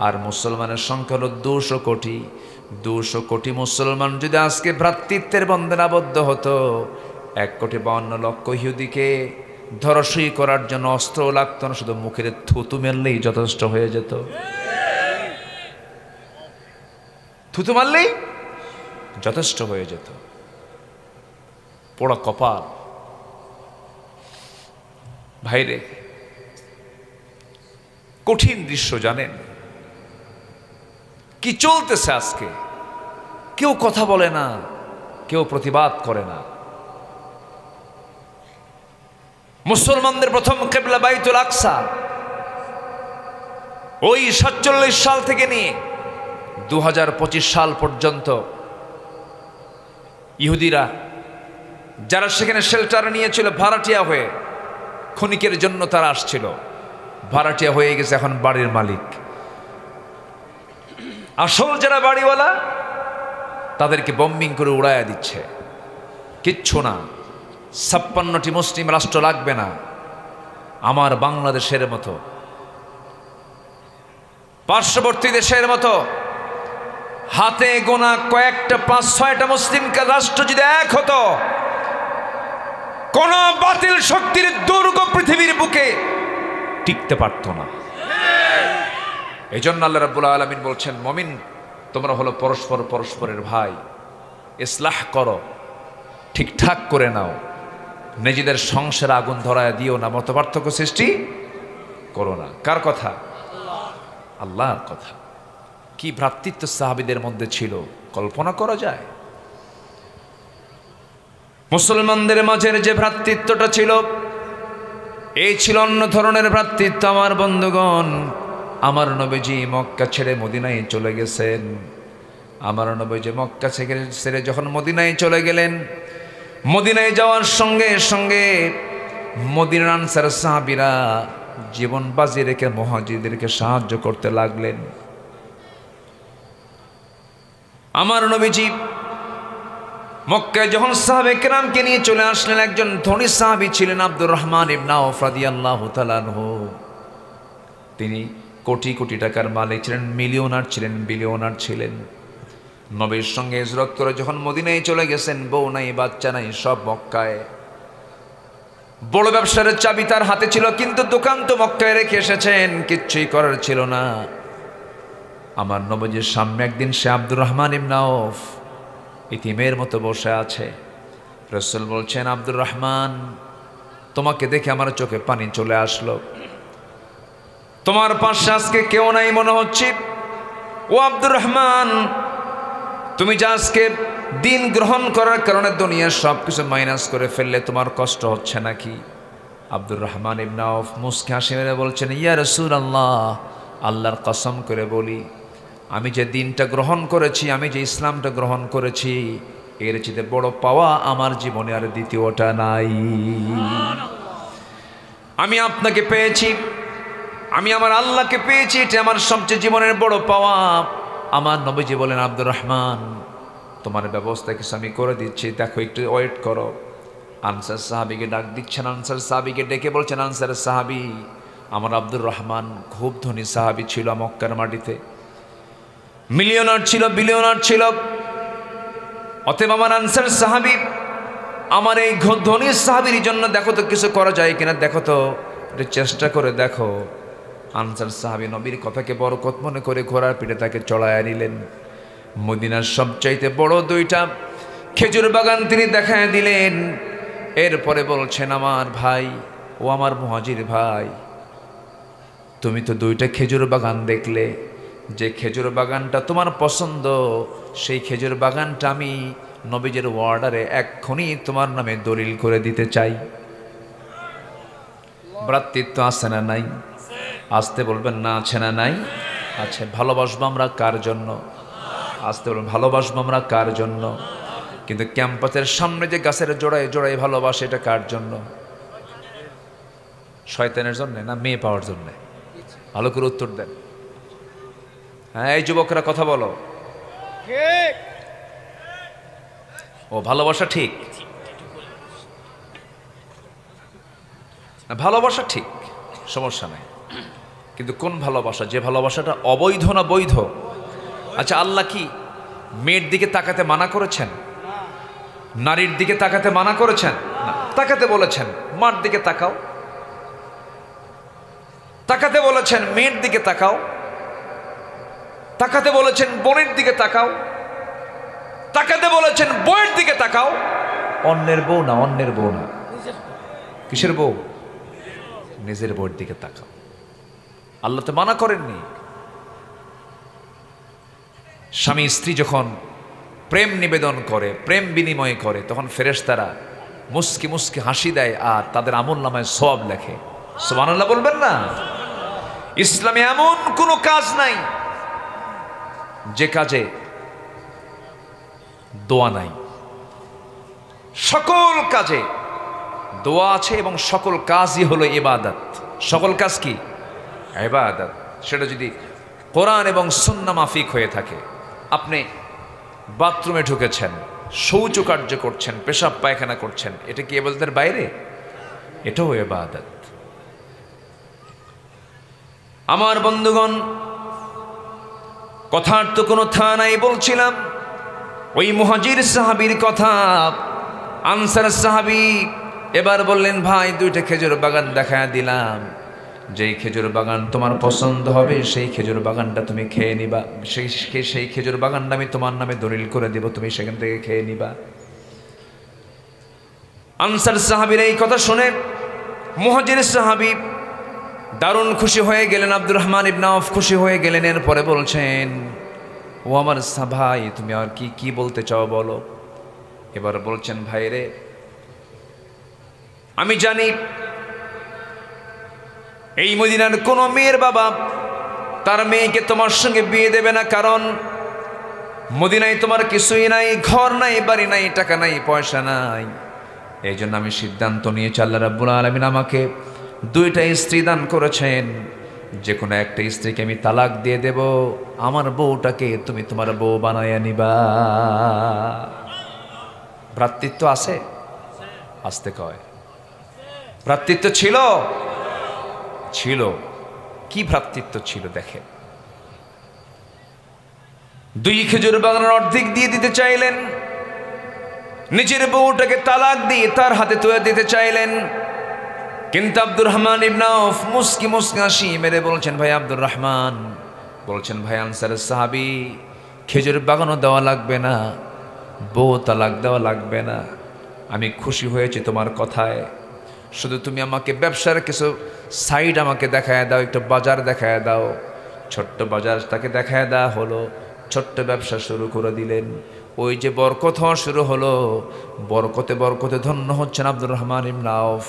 আর মুসলমানের সংখ্যা হলো 200 কোটি। 200 কোটি মুসলমান যদি আজকে ভ্রাতৃত্বের বন্ধনে আবদ্ধ হতো, 1,52,00,000 ইহুদিকে ধরাশয়ী করার জন্য অস্ত্র লাগতো না, শুধু মুখের থুতু মেললেই যথেষ্ট হয়ে যেত। থুতু মারলেই যথেষ্ট হয়ে যেত। পোড়া কপাল। ভাইরে, কঠিন দৃশ্য জানেন কি চলতেছে আজকে? কেউ কথা বলে না, কেউ প্রতিবাদ করে না। মুসলমানদের প্রথম কিবলা বাইতুল আকসা, ওই 47 সাল থেকে নিয়ে 2025 সাল পর্যন্ত ইহুদিরা যারা সেখানে শেল্টার নিয়েছিল ভাড়াটিয়া হয়ে, ক্ষণিকের জন্য তারা আসছিল, ভাড়াটিয়া হয়ে গেছে এখন বাড়ির মালিক। আসল যারা বাড়িওয়ালা তাদেরকে বম্বিং করে উড়াইয়া দিচ্ছে। কিচ্ছু না, 56টি মুসলিম রাষ্ট্র লাগবে না আমার বাংলাদেশের মতো, পার্শ্ববর্তী দেশের মতো হাতে গোনা কয়েকটা 5-6টা মুসলিম রাষ্ট্র যদি এক হতো, কোন বাতিল শক্তির দুর্গ পৃথিবীর বুকে টিকতে পারত না। এই জন্য আল্লাহ রাব্বুল আলামিন বলছেন, মুমিন তোমরা হলো পরস্পর পরস্পরের ভাই, ইসলাহ করো, ঠিকঠাক করে নাও, নিজেদের সংসারে আগুন ধরায় দিও না, মতপার্থক্য সৃষ্টি করো না। কার কথা? আল্লাহর কথা। কি ভ্রাতৃত্ব সাহাবীদের মধ্যে ছিল, কল্পনা করা যায়? মুসলমানদের মাঝের যে ভ্রাতৃত্বটা ছিল, এই ছিল অন্য ধরনের ভ্রাতৃত্ব। আমার বন্ধুগণ, আমার নবীজি মক্কা ছেড়ে মদিনায় চলে গেছেন। আমার নবীজি মক্কা ছেড়ে যখন মদিনায় চলে গেলেন, মদিনায় যাওয়ার সঙ্গে সঙ্গে মদিনার আনসার সাহাবীরা জীবন বাজি রেখে মুহাজিরদেরকে সাহায্য করতে লাগলেন। আমার নবীজি মক্কায় যখন সাহাবে কেরামকে নিয়ে চলে আসলেন, একজন ধনী সাহাবী ছিলেন আব্দুর রহমান ইবনে আওফ রাদিয়াল্লাহু তাআলা আনহু। তিনি কোটি কোটি টাকার মালিক ছিলেন, মিলিয়নার ছিলেন, বিলিয়নার ছিলেন। নবীর সঙ্গে হিজরত করে যখন মদিনায় চলে গেছেন, বউ নাই, বাচ্চা নাই, সব মক্কায়। বড় ব্যবসার চাবি তার হাতে ছিল, কিন্তু দোকান তো মক্কায় রেখে এসেছেন, কিচ্ছুই করার ছিল না। আমার নবীজির সামনে একদিন সে আব্দুর রহমান ইবনে আওফ ইতিমের মতো বসে আছে। রাসূল বলছেন, আব্দুর রহমান, তোমাকে দেখে আমার চোখে পানি চলে আসলো। তোমার পাশে আজকে কেউ নাই মনে হচ্ছে। ও আব্দুর রহমান, তুমি যে আজকে দিন গ্রহণ করার কারণে দুনিয়ার সব কিছু মাইনাস করে ফেললে, তোমার কষ্ট হচ্ছে নাকি? আব্দুর রহমান ইবনে আওফ মুস্কি হাসি মেরে বলছেন, ইয়া রাসূলুল্লাহ, আল্লাহর কসম করে বলি, আমি যে দিনটা গ্রহণ করেছি, আমি যে ইসলামটা গ্রহণ করেছি, এর চেয়ে বড় পাওয়া আমার জীবনে আর দ্বিতীয়টা নাই। আমি আপনাকে পেয়েছি, আমি আমার আল্লাহকে পেয়েছি, এটা আমার সবচেয়ে জীবনের বড় পাওয়া। আমার নবীজি বলেন, আব্দুর রহমান, তোমার ব্যবস্থা কিছু আমি করে দিচ্ছি, দেখো একটু ওয়েট করো। আনসার সাহাবীকে ডাক দিচ্ছেন, আনসার সাহাবীকে ডেকে বলছেন, আনসার সাহাবী, আমার আব্দুর রহমান খুব ধনী সাহাবী ছিল, মক্কার মাটিতে মিলিয়নার ছিল, বিলিয়নার ছিল। অতএব আমার আনসার সাহাবী, আমার এই ধনী সাহাবীর জন্য দেখো তো কিছু করা যায় কিনা, দেখো তো, একটু চেষ্টা করে দেখো। আনসার সাহাবী নবীর কথাকে বরকত মনে করে ঘোড়ার পিঠে তাকে চড়াইয়া নিলেন। মদিনার সবচাইতে বড় 2টা খেজুর বাগান তিনি দেখায় দিলেন। এরপরে বলছেন, আমার ভাই, ও আমার মুহাজির ভাই, তুমি তো 2টা খেজুর বাগান দেখলে, যে খেজুর বাগানটা তোমার পছন্দ, সেই খেজুর বাগানটা আমি নবীজের অর্ডারে এক্ষুনি তোমার নামে দলিল করে দিতে চাই। ভ্রাতৃত্ব আছে না নাই? আসতে বলবেন না, আছে না নাই? আছে। ভালোবাসবো আমরা কার জন্য? আসতে বলবেন, ভালোবাসবো আমরা কার জন্য? কিন্তু ক্যাম্পাসের সামনে যে গাছের জোড়ায় জোড়ায় ভালোবাসে, এটা কার জন্য? শয়তানের জন্য না মেয়ে পাওয়ার জন্য? ভালো করে উত্তর দেন। হ্যাঁ, এই যুবকরা কথা বলো। ও ভালোবাসা ঠিক, ভালোবাসা ঠিক, সমস্যা নাই, কিন্তু কোন ভালোবাসা? যে ভালোবাসাটা অবৈধ না বৈধ? আচ্ছা, আল্লাহ কি মেয়ের দিকে তাকাতে মানা করেছেন? নারীর দিকে তাকাতে মানা করেছেন? না, তাকাতে বলেছেন। মার দিকে তাকাও, তাকাতে বলেছেন। মেয়ের দিকে তাকাও, তাকাতে বলেছেন। বোনের দিকে তাকাও, তাকাতে বলেছেন। বউয়ের দিকে তাকাও। অন্যের বউ না, অন্যের বউ না। কিসের বউ? নিজের বউয়ের দিকে তাকাও। আল্লাহ তো মানা করেননি। স্বামী স্ত্রী যখন প্রেম নিবেদন করে, প্রেম বিনিময় করে, তখন ফেরেশতারা মুস্কি মুস্কি হাসি দেয় আর তাদের আমলনামায় সওয়াব লেখে। সুবহানাল্লাহ বলবেন না? ইসলামে এমন কোনো কাজ নাই যে কাজে দোয়া নাই। সকল কাজে দোয়া আছে এবং সকল কাজই হলো ইবাদত। সকল কাজ কি? ইবাদত। সেটা যদি কোরআন এবং সুন্নাহ মাফিক হয়ে থাকে, আপনি বাথরুমে ঢুকেছেন, শৌচকার্য করছেন, পেশাব পায়খানা করছেন, এটা কি ইবাদতের বাইরে? এটাও ইবাদত। আমার বন্ধুগণ, কথার তো কোনো থা নাই। বলছিলাম ওই মুহাজির সাহাবীর কথা। আনসার সাহাবী এবার বললেন, ভাই দুইটা খেজুর বাগান দেখায় দিলাম, যেই খেজুর বাগান তোমার পছন্দ হবে সেই খেজুর বাগানটা তুমি খেয়ে নিবা, সেই খেজুর বাগানটা আমি তোমার নামে দলিল করে দেব, তুমি সেখান থেকে খেয়ে নিবা। আনসার সাহাবীর এই কথা শুনে মুহাজির সাহাবী দারুণ খুশি হয়ে গেলেন। আব্দুর রহমান ইবনে আওফ খুশি হয়ে গেলেন। এরপরে বলছেন, ও আমার ভাই, তুমি আর কি বলতে চাও বলো। এবার বলছেন, ভাই রে, আমি জানি এই মদিনার কোন মেয়ের বাবা তার মেয়েকে তোমার সঙ্গে বিয়ে দেবে না, কারণ মদিনায় তোমার কিছুই নাই, ঘর নাই, বাড়ি নাই, টাকা নাই, পয়সা নাই। এই জন্য আমি সিদ্ধান্ত নিয়েছি, আল্লাহ রাব্বুল আলামিন আমাকে দুইটা স্ত্রী দান করেছেন, যে কোনো একটা স্ত্রীকে আমি তালাক দিয়ে দেব, আমার বউটাকে তুমি তোমার বউ বানাইয়া নিবা। ভ্রাতৃত্ব আছে? আসতে কয় ভ্রাতৃত্ব ছিল? ছিল। কি ভ্রাতৃত্ব ছিল দেখেন। দুই খেজুর বাগানের অর্ধেক দিয়ে দিতে চাইলেন, নিজের বউটাকে তালাক দিয়ে তার হাতে তুলে দিতে চাইলেন। কিন্তু আব্দুর রহমান ইবনে আওফ মুস্কি মুস্কি হাসি মেরে বলছেন, ভাই আব্দুর রহমান, বলছেন, ভাই আনসারের সাহাবী, খেজুর বাগানও দেওয়া লাগবে না, বউ তালাক দেওয়া লাগবে না, আমি খুশি হয়েছি তোমার কথায়। শুধু তুমি আমাকে ব্যবসার কিছু সাইড আমাকে দেখায় দাও, একটা বাজার দেখায় দাও। ছোট্ট বাজার তাকে দেখায় দেওয়া হলো, ছোট্ট ব্যবসা শুরু করে দিলেন। ওই যে বরকত হওয়া শুরু হলো, বরকতে বরকতে ধন্য হচ্ছেন আব্দুর রহমান ইবনে আওফ।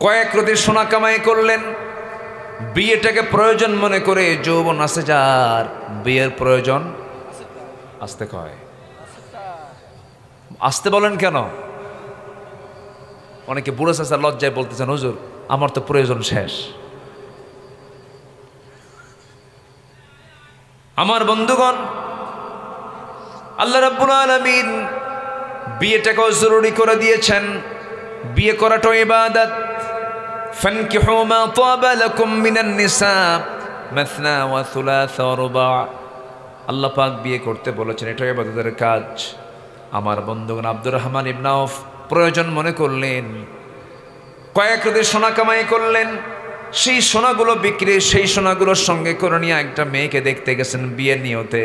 কয়েক রতি সোনা কামাই করলেন, বিয়েটাকে প্রয়োজন মনে করে। যৌবন আছে যার, বিয়ের প্রয়োজন আসতে কয়। আসতে বলেন কেন? অনেকে বুড়ো চাচা লজ্জায় বলতেছেন, হুজুর আমার তো প্রয়োজন শেষ। আমার বন্ধুগণ, আল্লাহ রাব্বুল আলামিন বিয়েটাকেও জরুরি করে দিয়েছেন। বিয়ে করাটাও ইবাদত। ফানকিহু মা তাবা লাকুম মিনান নিসা মাসনা ওয়া সুলাসা ওয়া রুবা। আল্লাহ পাক বিয়ে করতে বলেছেন, এটা ইবাদতের কাজ। আমার বন্ধুগণ, আব্দুর রহমান ইবনে আওফ প্রয়োজন মনে করলেন, কয়েক রাতে সোনা কামাই করলেন। সেই সোনাগুলো বিক্রি, সেই সোনাগুলোর সঙ্গে করে নিয়ে একটা মেয়েকে দেখতে গেছেন বিয়ের নিয়তে।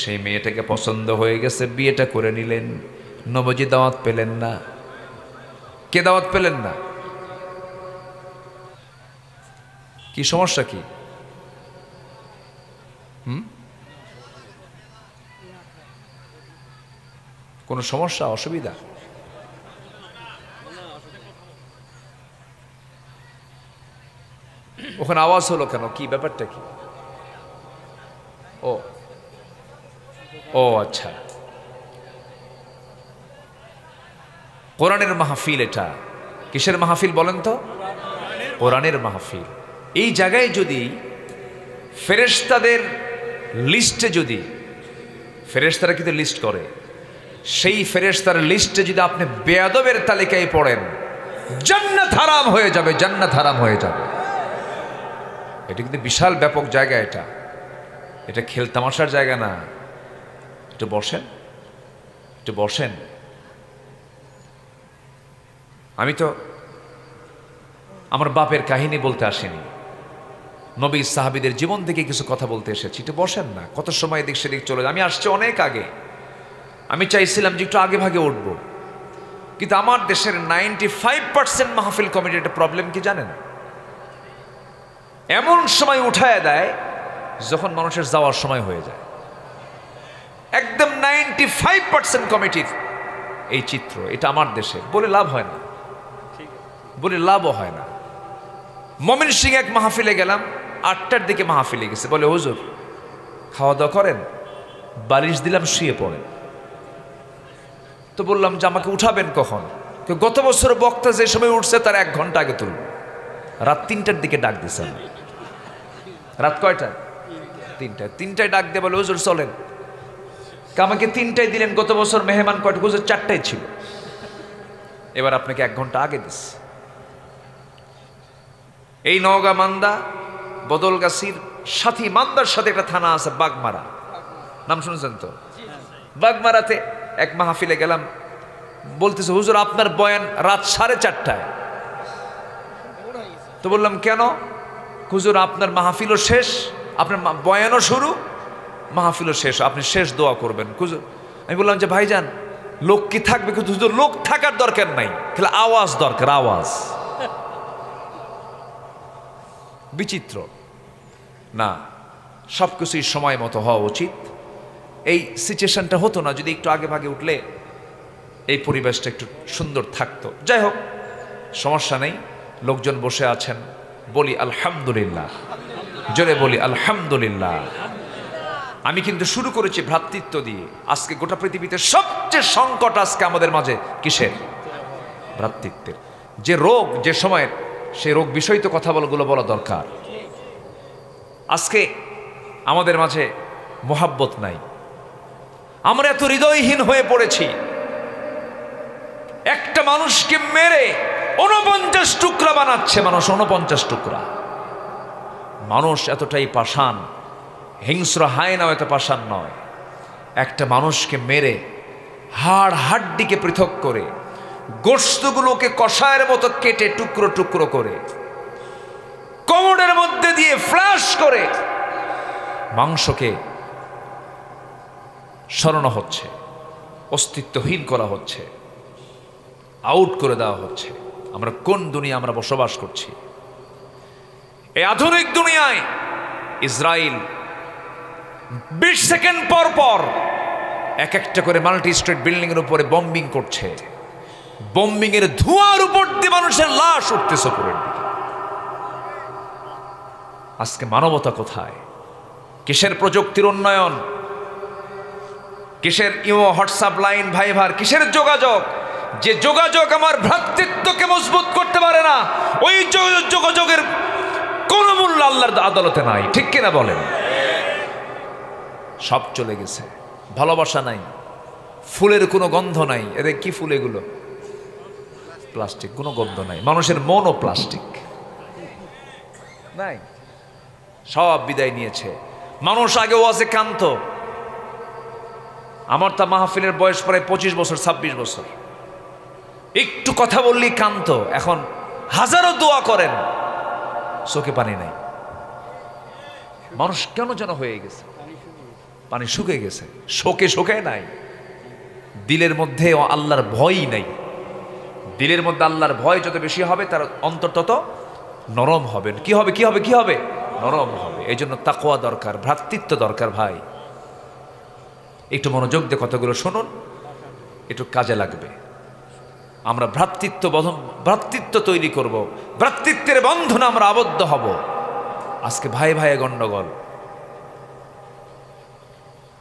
সেই মেয়েটাকে পছন্দ হয়ে গেছে, বিয়েটা করে নিলেন। নবজি দাওয়াত পেলেন না। কে দাওয়াত পেলেন না? কি সমস্যা কি? কোনো সমস্যা, অসুবিধা? ওখানে আওয়াজ হলো কেন? কি ব্যাপারটা কি? ও ও আচ্ছা, কোরআনের মাহফিল এটা। কিসের মাহফিল বলেন তো? কোরআনের মাহফিল। এই জায়গায় যদি ফেরেশতাদের লিস্টে, যদি ফেরেশতারা কিন্তু লিস্ট করে, সেই ফেরেশতার লিস্টে যদি আপনি বেয়াদবের তালিকায় পড়েন, জান্নাত হারাম হয়ে যাবে, জান্নাত হারাম হয়ে যাবে। এটা কিন্তু বিশাল ব্যাপক জায়গা। এটা খেল তামাশার জায়গা না। একটু বসেন, একটু বসেন। আমি তো আমার বাপের কাহিনী বলতে আসিনি, নবী সাহাবীদের জীবন থেকে কিছু কথা বলতে এসেছি। একটু বসেন না। কত সময় এদিক সেদিক চলে যায়। আমি আসছি অনেক আগে। আমি চাইছিলাম যে একটু আগে ভাগে উঠব, কিন্তু আমার দেশের 95% মাহফিল কমিটির একটা প্রবলেম কি জানেন? এমন সময় উঠায় দেয় যখন মানুষের যাওয়ার সময় হয়ে যায়। একদম 95% কমিটির এই চিত্র। এটা আমার দেশে বলে লাভ হয় না, বলে লাভও হয় না। ময়মনসিংহে এক মাহফিলে গেলাম, 8টার দিকে মাহফিলে গেছে। বলে হুজুর খাওয়া দাওয়া করেন? বালিশ দিলাম, শুয়ে পড়েন। তো বললাম যে আমাকে উঠাবেন কখন? গত বছর বক্তা যে সময় উঠছে তার 1 ঘন্টা আগে তুলব। রাত 3টার দিকে ডাক দিয়েছেন। রাত কয়টা? 3টায় ডাক দিয়ে বলে হুজুর চলেন। আমাকে 3টায় দিলেন, গত বছর মেহমান কয়টা? হুজুর 4টায় ছিল, এবার আপনাকে 1 ঘন্টা আগে দিস। এই নওগাঁ মান্দা বদলগাছির সাথী, মান্দার সাথে একটা থানা আছে বাগমারা, নাম শুনেছেন তো? বাগমারাতে এক মাহফিলে গেলাম, বলতেছে হুজুর আপনার বয়ান রাত 4:30টায়। তো বললাম কেন? হুজুর আপনার মাহফিলও শেষ, আপনার বয়ানও শুরু, মাহফিলও শেষ, আপনি শেষ দোয়া করবেন হুজুর। আমি বললাম যে ভাইজান লোক কি থাকবে? কিন্তু হুজুর লোক থাকার দরকার নাই, তাহলে আওয়াজ দরকার, আওয়াজ। বিচিত্র না, সব কিছুই সময় মতো হওয়া উচিত। এই সিচুয়েশনটা হতো না যদি একটু আগে ভাগে উঠলে এই পরিবেশটা একটু সুন্দর থাকতো। যাই হোক, সমস্যা নেই, লোকজন বসে আছেন, বলি আলহামদুলিল্লাহ, জোরে বলি আলহামদুলিল্লাহ। আমি কিন্তু শুরু করেছি ভ্রাতৃত্ব দিয়ে। আজকে গোটা পৃথিবীতে সবচেয়ে সংকট আজকে আমাদের মাঝে কিসের? ভ্রাতৃত্বের। যে রোগ, যে সময়ের, সেই রোগ বিষয় তো কথা বলা দরকার। আজকে আমাদের মাঝে মোহাব্বত নাই, আমরা এত হৃদয়হীন হয়ে পড়েছি। একটা মানুষকে মেরে 49 টুকরা বানাচ্ছে মানুষ, 49 টুকরা। মানুষ এতটাই পাষাণ, হিংস্র হায়নাও এত পাষাণ নয়। একটা মানুষকে মেরে হাড় হাড্ডিকে পৃথক করে, গোশতগুলোকে কষায়ের মতো কেটে টুকরো টুকরো করে, কোমরের মধ্যে দিয়ে ফ্ল্যাশ করে মাংসকে সরানো হচ্ছে, অস্তিত্বহীন করা হচ্ছে, আউট করে দেওয়া হচ্ছে। আমরা কোন দুনিয়া আমরা বসবাস করছি? এই আধুনিক দুনিয়ায় ইসরায়েল 20 সেকেন্ড পর পর এক একটা করে মাল্টি স্ট্রিট বিল্ডিং এর উপরে বম্বিং করছে। বম্বিং এর ধোঁয়ার উপর দিয়ে মানুষের লাশ উঠতেছে উপরের দিকে। আজকে মানবতা কোথায়? কিসের প্রযুক্তির উন্নয়ন, কিসের হোয়াটসঅ্যাপ লাইন ভাইবার, কিসের যোগাযোগ? যে যোগাযোগ আমার ভ্রাতৃত্বকে মজবুত করতে পারে না, ওই যোগাযোগের কোন মূল্য আল্লাহর আদালতে নাই। ঠিক কিনা বলেন? সব চলে গেছে, ভালোবাসা নাই, ফুলের কোনো গন্ধ নাই। এদের কি ফুল এগুলো? প্লাস্টিক, কোনো গন্ধ নাই। মানুষের মনও প্লাস্টিক নাই, সব বিদায় নিয়েছে। মানুষ আগে ওয়াজে কান্ত। আমার তা মাহফিলের বয়স প্রায় 25 বছর 26 বছর। একটু কথা বললেই কান্ত। এখন হাজারো দোয়া করেন, চোখে পানি নাই। মানুষ কেন যেন হয়ে গেছে, পানি শুকিয়ে গেছে, শোকে নাই। দিলের মধ্যে আল্লাহর ভয়ই নাই। দিলের মধ্যে আল্লাহর ভয় যত বেশি হবে তার অন্তর তত নরম হবে। কি হবে? নরম হবে। এই জন্য তাকওয়া দরকার, ভ্রাতৃত্ব দরকার। ভাই একটু মনোযোগ দিয়ে কথাগুলো শুনুন, একটু কাজে লাগবে। আমরা ভ্রাতৃত্ব তৈরি করব, ভ্রাতৃত্বের বন্ধনে আমরা আবদ্ধ হব। আজকে ভাই গন্ডগোল।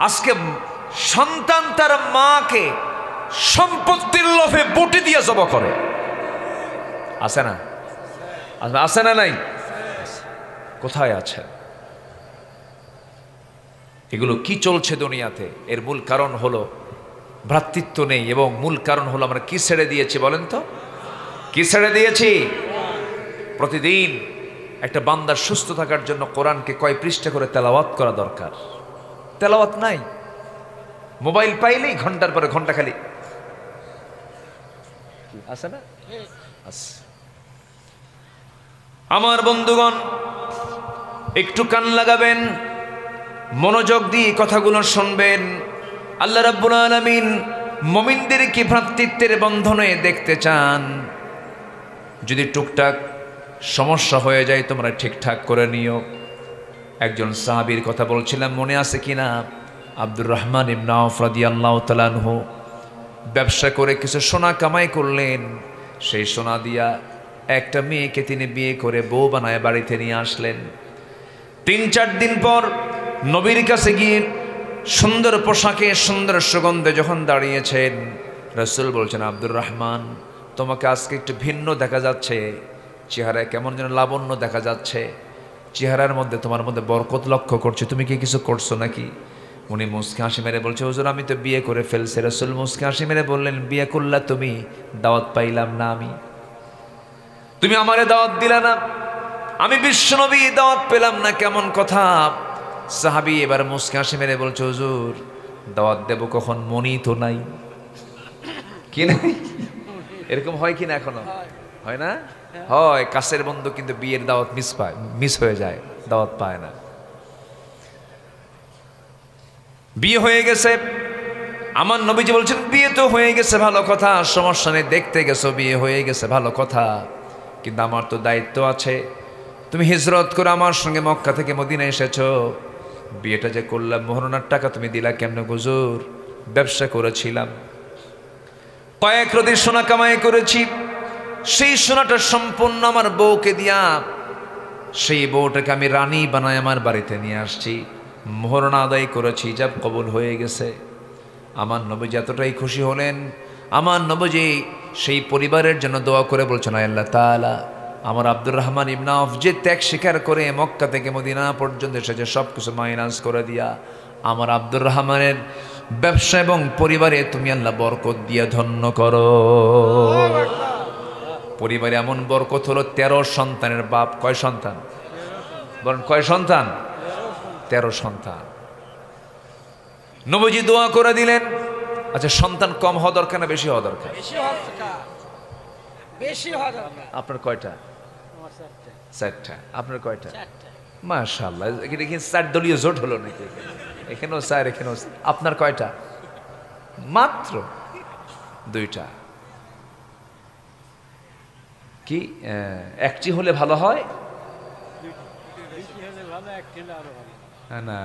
আজকে সন্তান তার মাকে সম্পত্তির লোভে বটি দিয়ে জব করে। আছে না? আছে না? নাই? কোথায় আছে? এগুলো কি চলছে দুনিয়াতে? এর মূল কারণ হলো ভ্রাতৃত্ব নেই, এবং মূল কারণ হলো আমরা কি ছেড়ে দিয়েছি বলেন তো? কি ছেড়ে দিয়েছি? প্রতিদিন একটা বান্দার সুস্থ থাকার জন্য কোরআনকে কয় পৃষ্ঠা করে তেলাওয়াত করা দরকার। তেলাওয়াত নাই। মোবাইল পাইলেই ঘন্টার পরে ঘন্টা খালি আছে না? আমার বন্ধুগণ, একটু কান লাগাবেন, মনোযোগ দিয়ে কথাগুলো শুনবেন। আল্লাহ রাব্বুল আলামিন মুমিনদেরকে ভ্রাতৃত্বের বন্ধনে দেখতে চান। যদি টুকটাক সমস্যা হয়ে যায় তোমরা ঠিকঠাক করে নিও। একজন সাহাবীর কথা বলছিলাম, মনে আছে কিনা? আব্দুর রহমান ইবনে আওফ রাদিয়াল্লাহু তাআলা আনহু ব্যবসা করে কিছু সোনা কামাই করলেন। সেই সোনা দিয়া একটা মেয়েকে তিনি বিয়ে করে বউ বানায় বাড়িতে নিয়ে আসলেন। 3-4 দিন পর নবীর কাছে গিয়ে সুন্দর পোশাকে সুন্দর সুগন্ধে যখন দাঁড়িয়েছেন, রাসূল বলছেন, আব্দুর রহমান, তোমাকে আজকে একটু ভিন্ন দেখা যাচ্ছে, চেহারায় কেমন যেন লাবণ্য দেখা যাচ্ছে, চেহারার মধ্যে তোমার মধ্যে বরকত লক্ষ্য করছে, তুমি কি কিছু করছো নাকি? উনি মুস্কি হাসি মেরে বলছে, হুজুর আমি তো বিয়ে করে ফেলছি। রাসূল মুস্কি হাসি মেরে বললেন, বিয়ে করলা তুমি, দাওয়াত পাইলাম না আমি, তুমি আমারে দাওয়াত দিলা না, আমি বিশ্বনবী দাওয়াত পেলাম না, কেমন কথা? সাহাবী এবার মুস্কি হাসি মেরে বলছে, হুজুর দাওয়াত দেব কখন, মনি তো নাই। কি নাই? এরকম হয় কি না? এখনো হয় না? হয়। কাছের বন্ধু কিন্তু বিয়ের দাওয়াত মিস হয়ে যায়, দাওয়াত পায় না। বিয়ে হয়ে গেছে, আমার নবীজি বলছেন, বিয়ে তো হয়ে গেছে ভালো কথা, সমস্যা নেই, দেখতে গেছো বিয়ে হয়ে গেছে ভালো কথা, কিন্তু আমার তো দায়িত্ব আছে, তুমি হিজরত করে আমার সঙ্গে মক্কা থেকে মদিনায় এসেছো, বিয়েটা যে করলাম মোহরনার টাকা তুমি দিলা কেমনে? হুজুর ব্যবসা করেছিলাম, কয়েক রতি সোনা কামাই করেছি, সেই সোনাটা সম্পূর্ণ আমার বউকে দিয়া, সেই বউটাকে আমি রানী বানায় আমার বাড়িতে নিয়ে আসছি, মোহরনা আদায় করেছি, হিজাব কবুল হয়ে গেছে। আমার নবীজি এতটাই খুশি হলেন, আমার নবীজি সেই পরিবারের জন্য দোয়া করে বলছেন, আল্লাহ তাআলা আমার আব্দুর রহমান ইবনে আওফ যে ত্যাগ স্বীকার করে মক্কা থেকে মদিনা পর্যন্ত এসেছে, সব কিছু মাইনাস করে দিয়া আমার আব্দুর রহমানের ব্যবসা এবং পরিবারে তুমি আল্লাহ বরকত দিয়া ধন্য করো। পরিবারে এমন বরকত হলো, 13 সন্তানের বাপ। কয় সন্তান বলেন? কয় সন্তান? 13 সন্তান। নবীজি দোয়া করে দিলেন। আচ্ছা, সন্তান কম হওয়া দরকার না বেশি হওয়া দরকার? আপনার কয়টা? 4টা। আপনার কয়টা? মাশাআল্লাহ, এখানে 4 দলীয় জোট হলো নাকি? এখানেও 4, এখানেও। আপনার কয়টা? মাত্র 2টা। কি একটি হলে ভালো হয় না?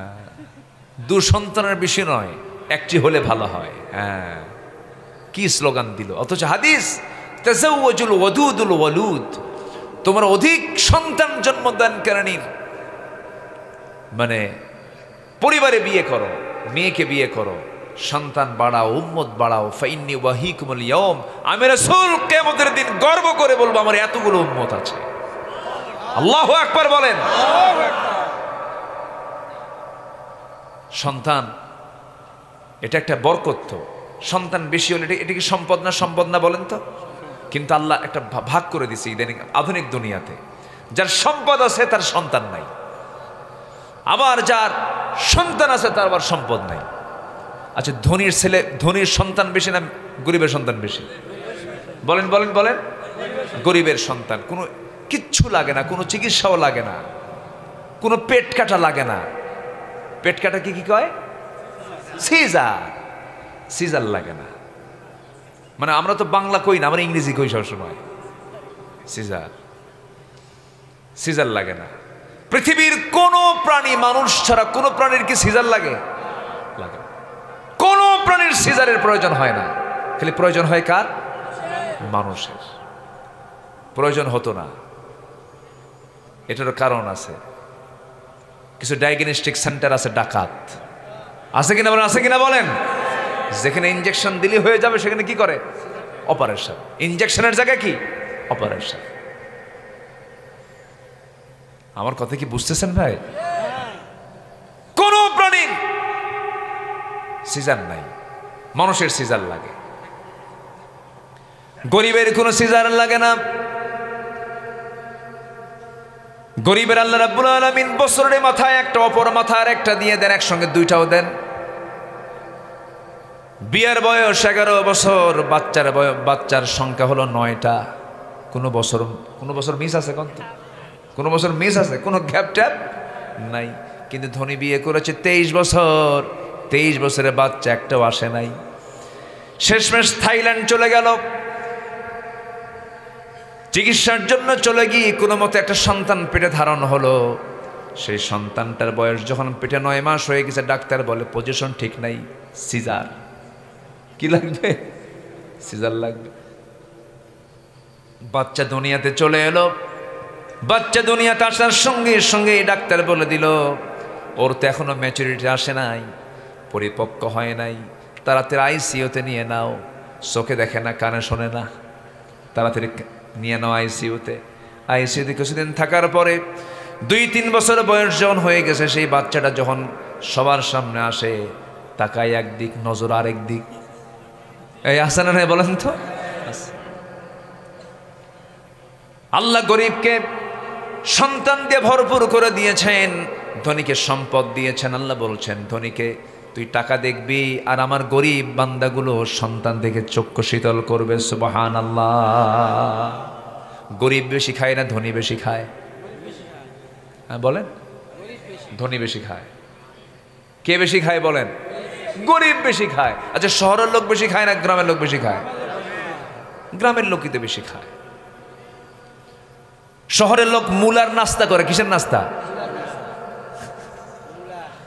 2 সন্তানের বেশি নয়, একটি হলে ভালো হয়। হ্যাঁ, কি স্লোগান দিল! অথচ হাদিস, তাজাওয়াজুল ওয়াদুদুল ওয়ালুদ, তোমরা অধিক সন্তান জন্মদানকারীর মানে পরিবারে বিয়ে করো, মেয়েকে বিয়ে করো, সন্তান বাড়াও, উম্মত বাড়াও। ফাইন্নী ওয়াহিকুমুল ইয়াউম, আমি রাসূল কিয়ামতের দিন গর্ব করে বলবো আমার এতগুলো উম্মত আছে। আল্লাহু আকবার বলেন। সন্তান এটা একটা বরকত। সন্তান বেশি হলে এটা কি সম্পদ না? সম্পদ না বলেন তো? কিন্তু আল্লাহ একটা ভাগ করে দিছে ইদানিং আধুনিক দুনিয়াতে, যার সম্পদ আছে তার সন্তান নাই, আবার যার সন্তান আছে তার আবার সম্পদ নাই। আচ্ছা, ধনীর সন্তান বেশি না গরিবের সন্তান বেশি? বলেন বলেন বলেন। গরিবের সন্তান কোনো কিচ্ছু লাগে না, কোনো চিকিৎসাও লাগে না, কোনো পেট কাটা লাগে না। পেট কাটা কি কয়? সিজার লাগে না। মানে আমরা তো বাংলা কই না, আমরা ইংরেজি কই সবসময়। সিজার লাগে না। পৃথিবীর কোন প্রাণী, মানুষ ছাড়া কোন প্রাণীর কি সিজার লাগে? লাগে না। কোন প্রাণীর সিজারের প্রয়োজন হয় না, খালি প্রয়োজন হয় কার? মানুষের। প্রয়োজন হতো না, এটারও কারণ আছে। কিছু ডায়াগনস্টিক সেন্টার আছে, ডাকাত আছে কিনা বলেন? আছে কিনা বলেন? যেখানে ইনজেকশন দিলে হয়ে যাবে সেখানে কি করে? অপারেশন। ইনজেকশনের জায়গায় কি? অপারেশন। আমার কথা কি বুঝতেছেন ভাই? কোন প্রাণীর সিজার নাই, মানুষের সিজার লাগে। গরিবের কোনো সিজার লাগে না। গরিবের আল্লাহ রাব্বুল আলামিন বছরের মাথায় একটা, অপর মাথায় একটা দিয়ে দেন, একসঙ্গে 2টাও দেন। বিয়ের বয়স 11 বছর, বাচ্চার সংখ্যা হলো 9টা। কোনো বছর মিস আছে? কোনো বছর মিস আছে? কোনো গ্যাপ ট্যাপ নাই। কিন্তু ধনী বিয়ে করেছে 23 বছর, 23 বছরের বাচ্চা একটাও আসে নাই। শেষমেশ থাইল্যান্ড চলে গেল। চিকিৎসার জন্য চলে গিয়ে কোনো মতে একটা সন্তান পেটে ধারণ হলো। সেই সন্তানটার বয়স যখন পেটে 9 মাস হয়ে গেছে, ডাক্তার বলে পজিশন ঠিক নাই, সিজার। কি লাগবে? সিজার লাগবে। বাচ্চা দুনিয়াতে চলে এলো। বাচ্চা দুনিয়াতে আসার সঙ্গে সঙ্গে ডাক্তার বলে দিল ওর তো এখনো ম্যাচুরিটি আসে নাই, পরিপক্ক হয় নাই, তাড়াতাড়ি আইসিইউতে নিয়ে নাও। চোখে দেখে না, কানে শোনে না, তাড়াতাড়ি নিয়ে নাও আইসিইউতে। আইসিইউতে কিছুদিন থাকার পরে 2-3 বছর বয়স যখন হয়ে গেছে, সেই বাচ্চাটা যখন সবার সামনে আসে, তাকায় একদিক, নজর আরেক দিক। এই আসানা নাই বলেন তো? আল্লাহ গরিবকে সন্তান দিয়ে ভরপুর করে দিয়েছেন, ধনীকে সম্পদ দিয়েছেন। আল্লাহ বলছেন ধনীকে তুই টাকা দেখবি, আর আমার গরিব বান্দাগুলো সন্তান দেখে চক্ষু শীতল করবে। সুবহানাল্লাহ। গরিব বেশি খায় না ধনী বেশি খায়? হ্যাঁ বলেন, ধনী বেশি খায়। কে বেশি খায় বলেন? গরিব বেশি খায়। আচ্ছা, শহরের লোক বেশি খায় না গ্রামের লোক বেশি খায়? গ্রামের লোকই তো বেশি খায়। শহরের লোক মূলার নাস্তা করে। কিসের নাস্তা?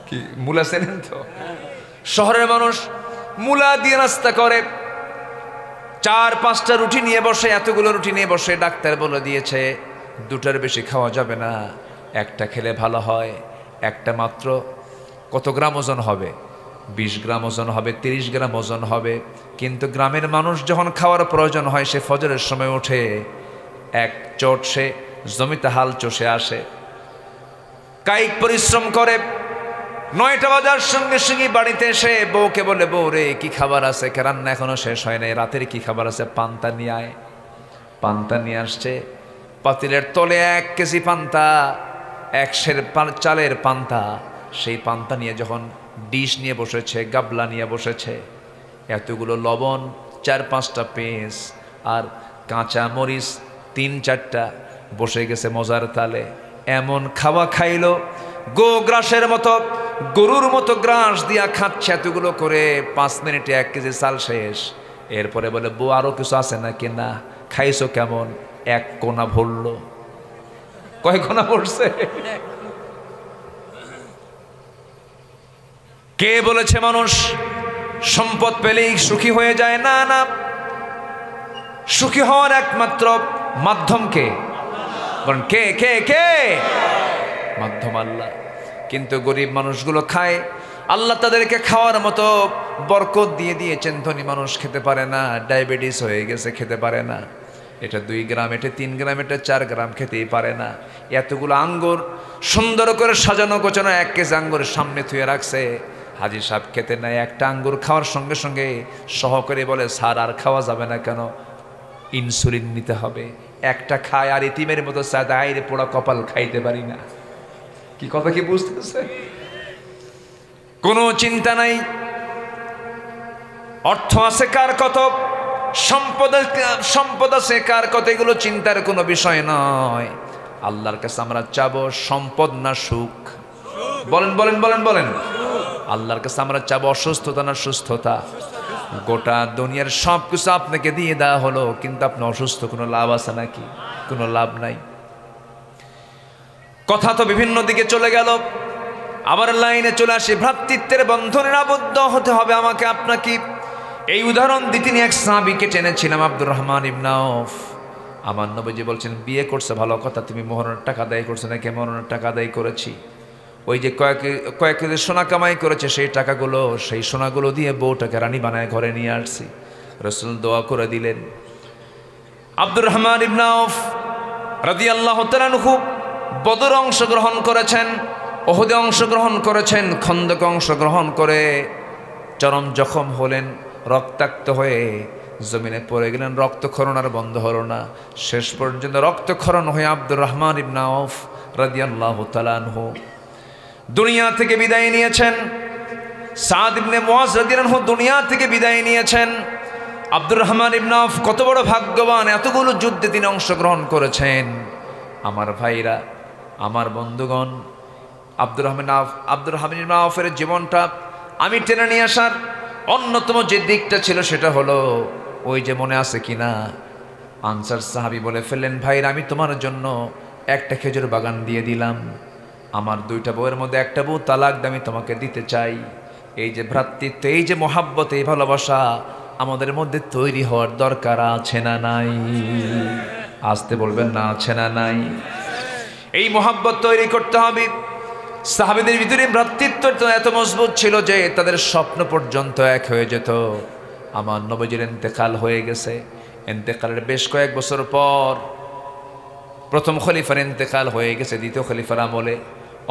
কি মূলা চেনেন তো? শহরের মানুষ মূলা দিয়ে নাস্তা করে। 4-5টা রুটি নিয়ে বসে, এতগুলো রুটি নিয়ে বসে। ডাক্তার বলে দিয়েছে 2টার বেশি খাওয়া যাবে না, একটা খেলে ভালো হয়। একটা মাত্র কত গ্রাম ওজন হবে? 20 গ্রাম ওজন হবে, 30 গ্রাম ওজন হবে। কিন্তু গ্রামের মানুষ যখন খাওয়ার প্রয়োজন হয়, সে ফজরের সময় উঠে এক চট সে জমিতে হাল চষে আসে, কায়িক পরিশ্রম করে। 9টা বাজার সঙ্গে সঙ্গে বাড়িতে এসে বউকে বলে, বউ রে কি খাবার আছে? রান্না এখনো শেষ হয় নাই, রাতের কি খাবার আছে? পান্তা নিয়ে আয়। পান্তা নিয়ে আসছে। পাতিলের তলে 1 কেজি পান্তা, 1 সের চালের পান্তা। সেই পান্তা নিয়ে যখন ডিশ নিয়ে বসেছে, গাবলা নিয়ে বসেছে, এতগুলো লবণ, 4-5টা পেঁয়াজ আর কাঁচা মরিচ 3-4টা বসে গেছে মজার তালে। এমন খাওয়া খাইলো, গো গ্রাসের মতো, গরুর মতো গ্রাস দিয়া খাচ্ছে এতগুলো করে। 5 মিনিটে 1 কেজি চাল শেষ। এরপরে বলে, বউ আরো কিছু আছে নাকি? না। খাইছো কেমন? 1 কোনা ভরলো। কয় কোনা ভরছে? কে বলেছে মানুষ সম্পদ পেলেই সুখী হয়ে যায়? না না, সুখী হওয়ার একমাত্র মাধ্যম কে? বলেন কে কে কে? মাধ্যম আল্লাহ। কিন্তু গরিব মানুষগুলো খায়, আল্লাহ তাদেরকে খাওয়ার মতো বরকত দিয়ে দিয়েছেন। ধনী মানুষ খেতে পারে না, ডায়াবেটিস হয়ে গেছে, খেতে পারে না। এটা 2 গ্রাম, এটা 3 গ্রাম, এটা 4 গ্রাম খেতেই পারে না। এতগুলো আঙ্গুর সুন্দর করে সাজানো গোছানো 1 কেজি আঙ্গুর সামনে থুয়ে রাখছে। হাজি সাহেব খেতে নাই। একটা আঙ্গুর খাওয়ার সঙ্গে সঙ্গে সহকারী বলে, স্যার আর খাওয়া যাবে না কেন? ইনসুলিন নিতে হবে। একটা খায় আর ইতিমের মতো সাদাইরে পোড়া কপাল খাইতে পারি না। কি কথা কি বুঝতেছে? কোনো চিন্তা নাই। অর্থ আছে কার কত, সম্পদ আছে কার কত, এগুলো চিন্তার কোনো বিষয় নয়। আল্লাহর কাছে আমরা চাবো সম্পদ না সুখ? বলেন বলেন বলেন বলেন। আল্লাহর কাছে আমরা চাবো অসুস্থতা না সুস্থতা? গোটা দুনিয়ার সব কিছু আপনাকে দিয়ে দেওয়া হলো, কিন্তু আপনি অসুস্থ, কোনো লাভ আছে নাকি? কোনো লাভ নাই। কথা তো বিভিন্ন দিকে চলে গেল, আবার লাইনে চলে আসি। ভ্রাতৃত্বের বন্ধনে আবদ্ধ হতে হবে আমাকে আপনাকে। এই উদাহরণ দিয়ে তিনি এক সাহাবীকে টেনেছিলাম, আব্দুর রহমান ইবনে আওফ। আমার নবীজি বলছেন, বিয়ে করছে ভালো কথা, তুমি মোহরের টাকা আদায় করছো নাকি? মোহরের টাকা আদায় করেছি। ওই যে কয়েক সোনা কামাই করেছে, সেই টাকাগুলো, সেই সোনাগুলো দিয়ে বউটাকে রানী বানায় ঘরে নিয়ে আসছি। রাসূল দোয়া করে দিলেন। আব্দুর রহমান ইবনে আওফ রাদিয়াল্লাহু তাআলা আনহু বদর অংশগ্রহণ করেছেন, ওহুদে অংশগ্রহণ করেছেন, খন্দকে অংশগ্রহণ করে চরম জখম হলেন, রক্তাক্ত হয়ে জমিনে পড়ে গেলেন। রক্তক্ষরণ আর বন্ধ হলো না। শেষ পর্যন্ত রক্তক্ষরণ হয়ে আব্দুর রহমান ইবনে আওফ রাদিয়াল্লাহু তাআলা আনহু দুনিয়া থেকে বিদায় নিয়েছেন। সাদ ইবনে মুআজ রাদিয়াল্লাহু আনহু দুনিয়া থেকে বিদায় নিয়েছেন। আব্দুর রহমান ইবনে আওফ কত বড় ভাগ্যবান, এতগুলো যুদ্ধে তিনি অংশগ্রহণ করেছেন। আমার ভাইরা, আমার বন্ধুগণ, আব্দুর রহমান ইবনে আওফের জীবনটা আমি টেনে নিয়ে আসার অন্যতম যে দিকটা ছিল সেটা হলো, ওই যে মনে আছে কিনা, আনসার সাহাবী বলে ফেললেন, ভাইরা আমি তোমার জন্য একটা খেজুর বাগান দিয়ে দিলাম, আমার দুইটা বউয়ের মধ্যে একটা বউ তালাক দিয়ে আমি তোমাকে দিতে চাই। এই যে ভ্রাতৃত্ব, এই যে মহাব্বত, এই ভালোবাসা আমাদের মধ্যে তৈরি হওয়ার দরকার আছে না নাই? আসতে বলবেন না, আছে না নাই? এই মহাব্বত তৈরি করতে হবে। সাহাবীদের ভিতরে ভ্রাতৃত্ব তো এত মজবুত ছিল যে তাদের স্বপ্ন পর্যন্ত এক হয়ে যেত। আমার নবীজির ইন্তেকাল হয়ে গেছে, ইন্তেকালের বেশ কয়েক বছর পর প্রথম খলিফার ইন্তেকাল হয়ে গেছে দ্বিতীয় খলিফার আমলে,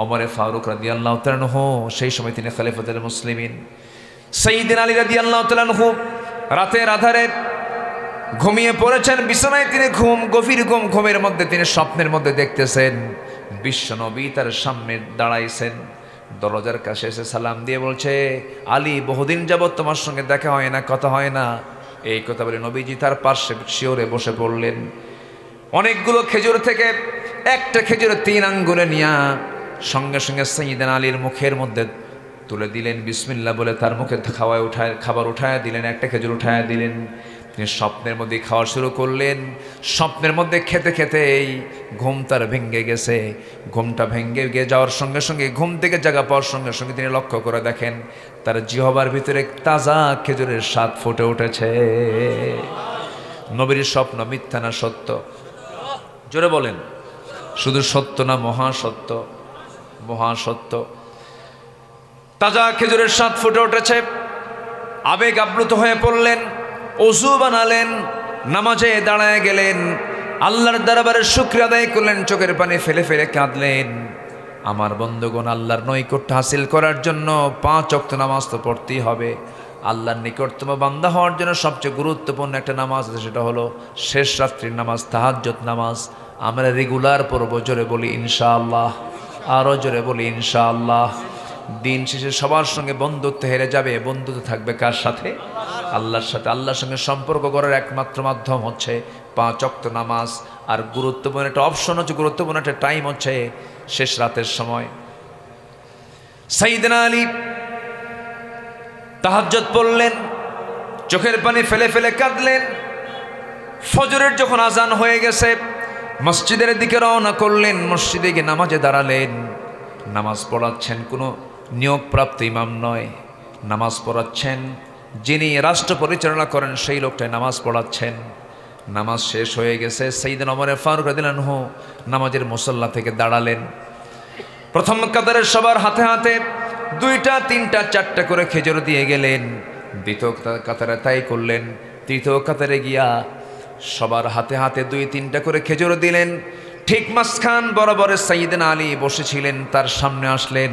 ওমরে ফারুক রাদিয়াল্লাহু তাআলা আনহু, সেই সময় তিনি খলিফাতুল মুসলিমিন। সাইয়্যিদনা আলী রাদিয়াল্লাহু তাআলা আনহু রাতের আধারে ঘুমিয়ে পড়েছেন বিছানায়, তিনি গভীর ঘুমের মধ্যে তিনি স্বপ্নের মধ্যে দেখতেছেন বিশ্বনবী তার সামনে দাঁড়াইছেন, দরজার কাছে এসে সালাম দিয়ে বলছে, আলী বহুদিন যাবত তোমার সঙ্গে দেখা হয় না, কথা হয় না। এই কথা বলে নবীজি তার পার্শ্বে শিওরে বসে পড়লেন। অনেকগুলো খেজুর থেকে একটা খেজুর 3 আঙ্গুলে নিয়া সঙ্গে সঙ্গে সাইয়্যিদনা আলীর মুখের মধ্যে তুলে দিলেন, বিসমিল্লাহ বলে তার মুখে খাবার উঠায় দিলেন, একটা খেজুর উঠায় দিলেন। তিনি স্বপ্নের মধ্যে খাওয়া শুরু করলেন। স্বপ্নের মধ্যে খেতে খেতেই ঘুম তার ভেঙে গেছে। ঘুমটা ভেঙে গিয়ে যাওয়ার সঙ্গে সঙ্গে, ঘুম থেকে জাগা পাওয়ার সঙ্গে সঙ্গে তিনি লক্ষ্য করে দেখেন তার জিহ্বার ভিতরে তাজা খেজুরের স্বাদ ফুটে উঠেছে। নবীর স্বপ্ন মিথ্যা না সত্য? জোরে বলেন। শুধু সত্য না, মহাসত্য? মহাসত্য। তাজা খেজুরের স্বাদ ফুটে উঠেছে। আবেগ আপ্লুত হয়ে পড়লেন, ওযু বানালেন, নামাজে দাঁড়ায় গেলেন, আল্লাহর দরবারে শুকরিয়া আদায় করলেন, চোখের পানি ফেলে ফেলে কাঁদলেন। আমার বন্ধুগণ, আল্লাহর নৈকট্য হাসিল করার জন্য 5 ওয়াক্ত নামাজ তো পড়তেই হবে। আল্লাহর নিকটতম বান্দা হওয়ার জন্য সবচেয়ে গুরুত্বপূর্ণ একটা নামাজ আছে, সেটা হলো শেষ রাত্রির নামাজ, তাহাজ্জুদ নামাজ। আমরা রেগুলার পড়ব। জোরে বলি ইনশাআল্লাহ, আরও জোরে বলি ইনশাআল্লাহ। দিন শেষে সবার সঙ্গে বন্ধুত্ব হেরে যাবে, বন্ধুত্ব থাকবে কার সাথে? আল্লাহর সাথে। আল্লাহর সঙ্গে সম্পর্ক করার একমাত্র মাধ্যম হচ্ছে 5 ওয়াক্ত নামাজ। আর গুরুত্বপূর্ণ একটা অপশন হচ্ছে, গুরুত্বপূর্ণ একটা টাইম হচ্ছে শেষ রাতের সময়। সাইয়্যিদনা আলী তাহাজ্জুদ পড়লেন, চোখের পানি ফেলে ফেলে কাঁদলেন। ফজরের যখন আজান হয়ে গেছে, মসজিদের দিকে রওনা করলেন, মসজিদে গিয়ে নামাজে দাঁড়ালেন। নামাজ পড়াচ্ছেন কোনো নিয়োগপ্রাপ্ত ইমাম নয়, নামাজ পড়াচ্ছেন যিনি রাষ্ট্র পরিচালনা করেন সেই লোকটাই নামাজ পড়াচ্ছেন। নামাজ শেষ হয়ে গেছে, সাইয়্যিদনা ওমর ফারুক রাদিয়াল্লাহু আনহু নামাজের মুসল্লা থেকে দাঁড়ালেন। প্রথম কাতারের সবার হাতে হাতে 2টা 3টা 4টা করে খেজুর দিয়ে গেলেন। দ্বিতীয় কাতারে তাই করলেন। তৃতীয় কাতারে গিয়া সবার হাতে হাতে 2-3টা করে খেজুর দিলেন। ঠিক মাঝখান বরাবরে সাইয়্যিদনা আলী বসেছিলেন, তার সামনে আসলেন।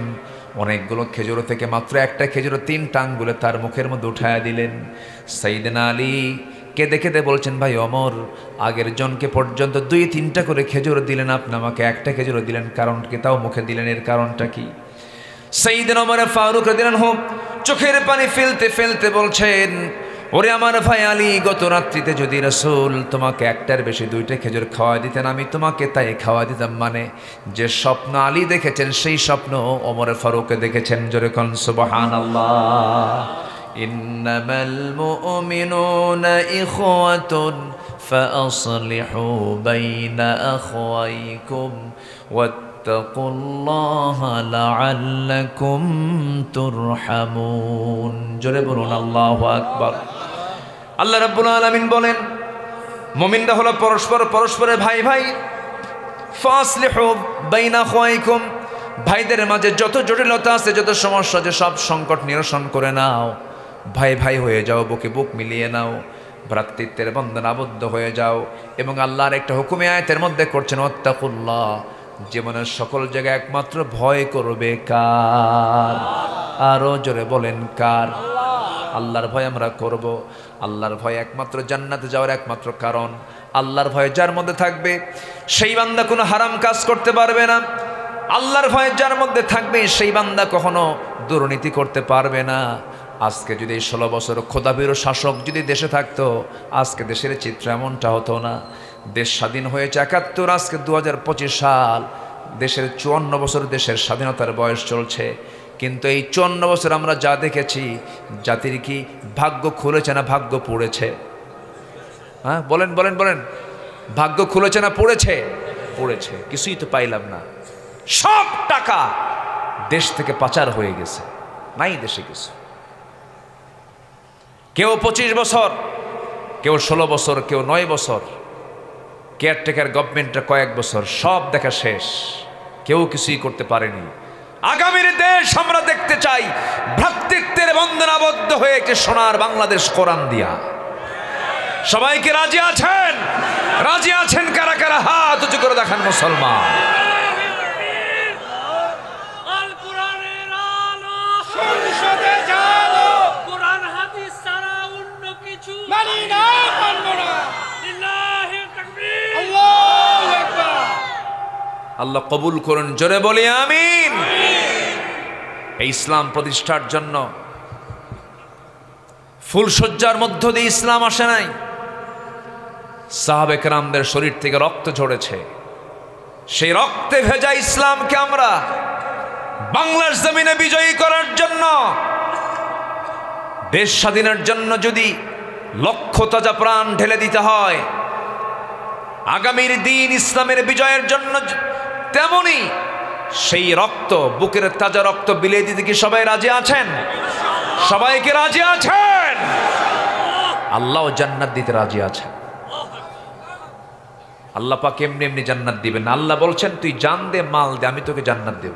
অনেকগুলো খেজুর থেকে মাত্র একটা খেজুর 3টা আঙ্গুলে তার মুখের মধ্যে উঠায়া দিলেন। সাইয়্যিদনা আলী কেঁদে কেঁদে বলছেন, ভাই ওমর, আগের জনকে পর্যন্ত 2-3টা করে খেজুর দিলেন, আপনি আমাকে একটা খেজুর দিলেন, কারণ কি? তাও মুখে দিলেন, এর কারণটা কি? সাইয়্যিদনা ওমর ফারুক রাদিয়াল্লাহু আনহু চোখের পানি ফেলতে ফেলতে বলছেন, ওরে আমার ভাই আলী, গত রাত্রিতে যদি রাসূল তোমাকে একটার বেশি 2টা খেজুর খাওয়া দিতেন, আমি তোমাকে তাই খাওয়া দিতাম। মানে যে স্বপ্ন আলী দেখেছেন সেই স্বপ্ন ওমর ফারুকে দেখেছেন। জোরে কোন সুবহানাল্লাহ। ইন্নামাল মুমিনুনা ইখওয়াতুন ফাআসলিহু বাইনা আখওয়াইকুম ওয়াত্তাকুল্লাহা লাআল্লাকুম তুরহামুন। জোরে বলুন আল্লাহু আকবার। আল্লাহ রাব্বুল আলামিন বলেন, মুমিনরা হলো পরস্পরের ভাই ভাই। ফাসলিহু বাইনা আখওয়াইকুম, ভাইদের মাঝে যত জটিলতা আছে, যত সমস্যা আছে, সব সংকট নিরসন করে নাও। ভাই ভাই হয়ে যাও, বুকে বুক মিলিয়ে নাও, ভ্রাতৃত্বের বন্ধন আবদ্ধ হয়ে যাও। এবং আল্লাহর একটা হুকুমে আয়াতের মধ্যে করছেন, ওয়াত্তাকুল্লাহ, জীবনের সকল জায়গায় একমাত্র ভয় করবে কার? আরো জোরে বলেন কার? আল্লাহর ভয় আমরা করব। আল্লাহর ভয় একমাত্র জান্নাতে যাওয়ার একমাত্র কারণ। আল্লাহর ভয় যার মধ্যে থাকবে সেই বান্দা কোনো হারাম কাজ করতে পারবে না। আল্লাহর ভয় যার মধ্যে থাকবে সেই বান্দা কখনো দুর্নীতি করতে পারবে না। আজকে যদি 16 বছর খোদাভীরু শাসক যদি দেশে থাকতো, আজকে দেশের চিত্র এমনটা হতো না। দেশ স্বাধীন হয়েছে 71, আজকে 2025 সাল। দেশের 54 বছর দেশের স্বাধীনতার বয়স চলছে। কিন্তু এই 54 বছর আমরা যা দেখেছি, জাতির কি ভাগ্য খুলেছে না ভাগ্য পড়েছে? হ্যাঁ বলেন বলেন বলেন, ভাগ্য খুলেছে না পড়েছে? পড়েছে, কিছুই তো পাইলাম না। সব টাকা দেশ থেকে পাচার হয়ে গেছে, নাই দেশে কিছু। কেউ 25 বছর, কেউ 16 বছর, কেউ 9 বছর, কেয়ারটেকার গভর্নমেন্টের কয়েক বছর, সব দেখা শেষ, কেউ কিছুই করতে পারেনি। আগামীর দেশ আমরা দেখতে চাই ভ্রাতৃত্বের বন্ধনে আবদ্ধ হয়ে একটি সোনার বাংলাদেশ কোরআন দিয়া। সবাইকে রাজি আছেন? রাজি আছেন কারা কারা? হাত উঁচু করে দেখান মুসলমান। আল্লাহ কবুল করুন, জোরে বলি আমিন। এই ইসলাম প্রতিষ্ঠার জন্য ফুলসজ্জার মধ্য দিয়ে ইসলাম আসে নাই। সাহাবে কেরামদের শরীর থেকে রক্ত ঝরেছে, সেই রক্তে ভেজা ইসলামকে আমরা বাংলার জমিনে বিজয়ী করার জন্য, দেশ স্বাধীনের জন্য যদি লক্ষ তাজা প্রাণ ঢেলে দিতে হয়, আগামীর দিন ইসলামের বিজয়ের জন্য তেমনি সেই রক্ত, বুকের তাজা রক্ত বিলিয়ে দিতে কি সবাই রাজি আছেন? সবাইকে রাজি আছেন? আল্লাহ জান্নাত দিতে রাজি আছেন। আল্লাহ পাক এমনি এমনি জান্নাত দিবেন। আল্লাহ বলছেন তুই জান দে, মাল দে, আমি তোকে জান্নাত দেব।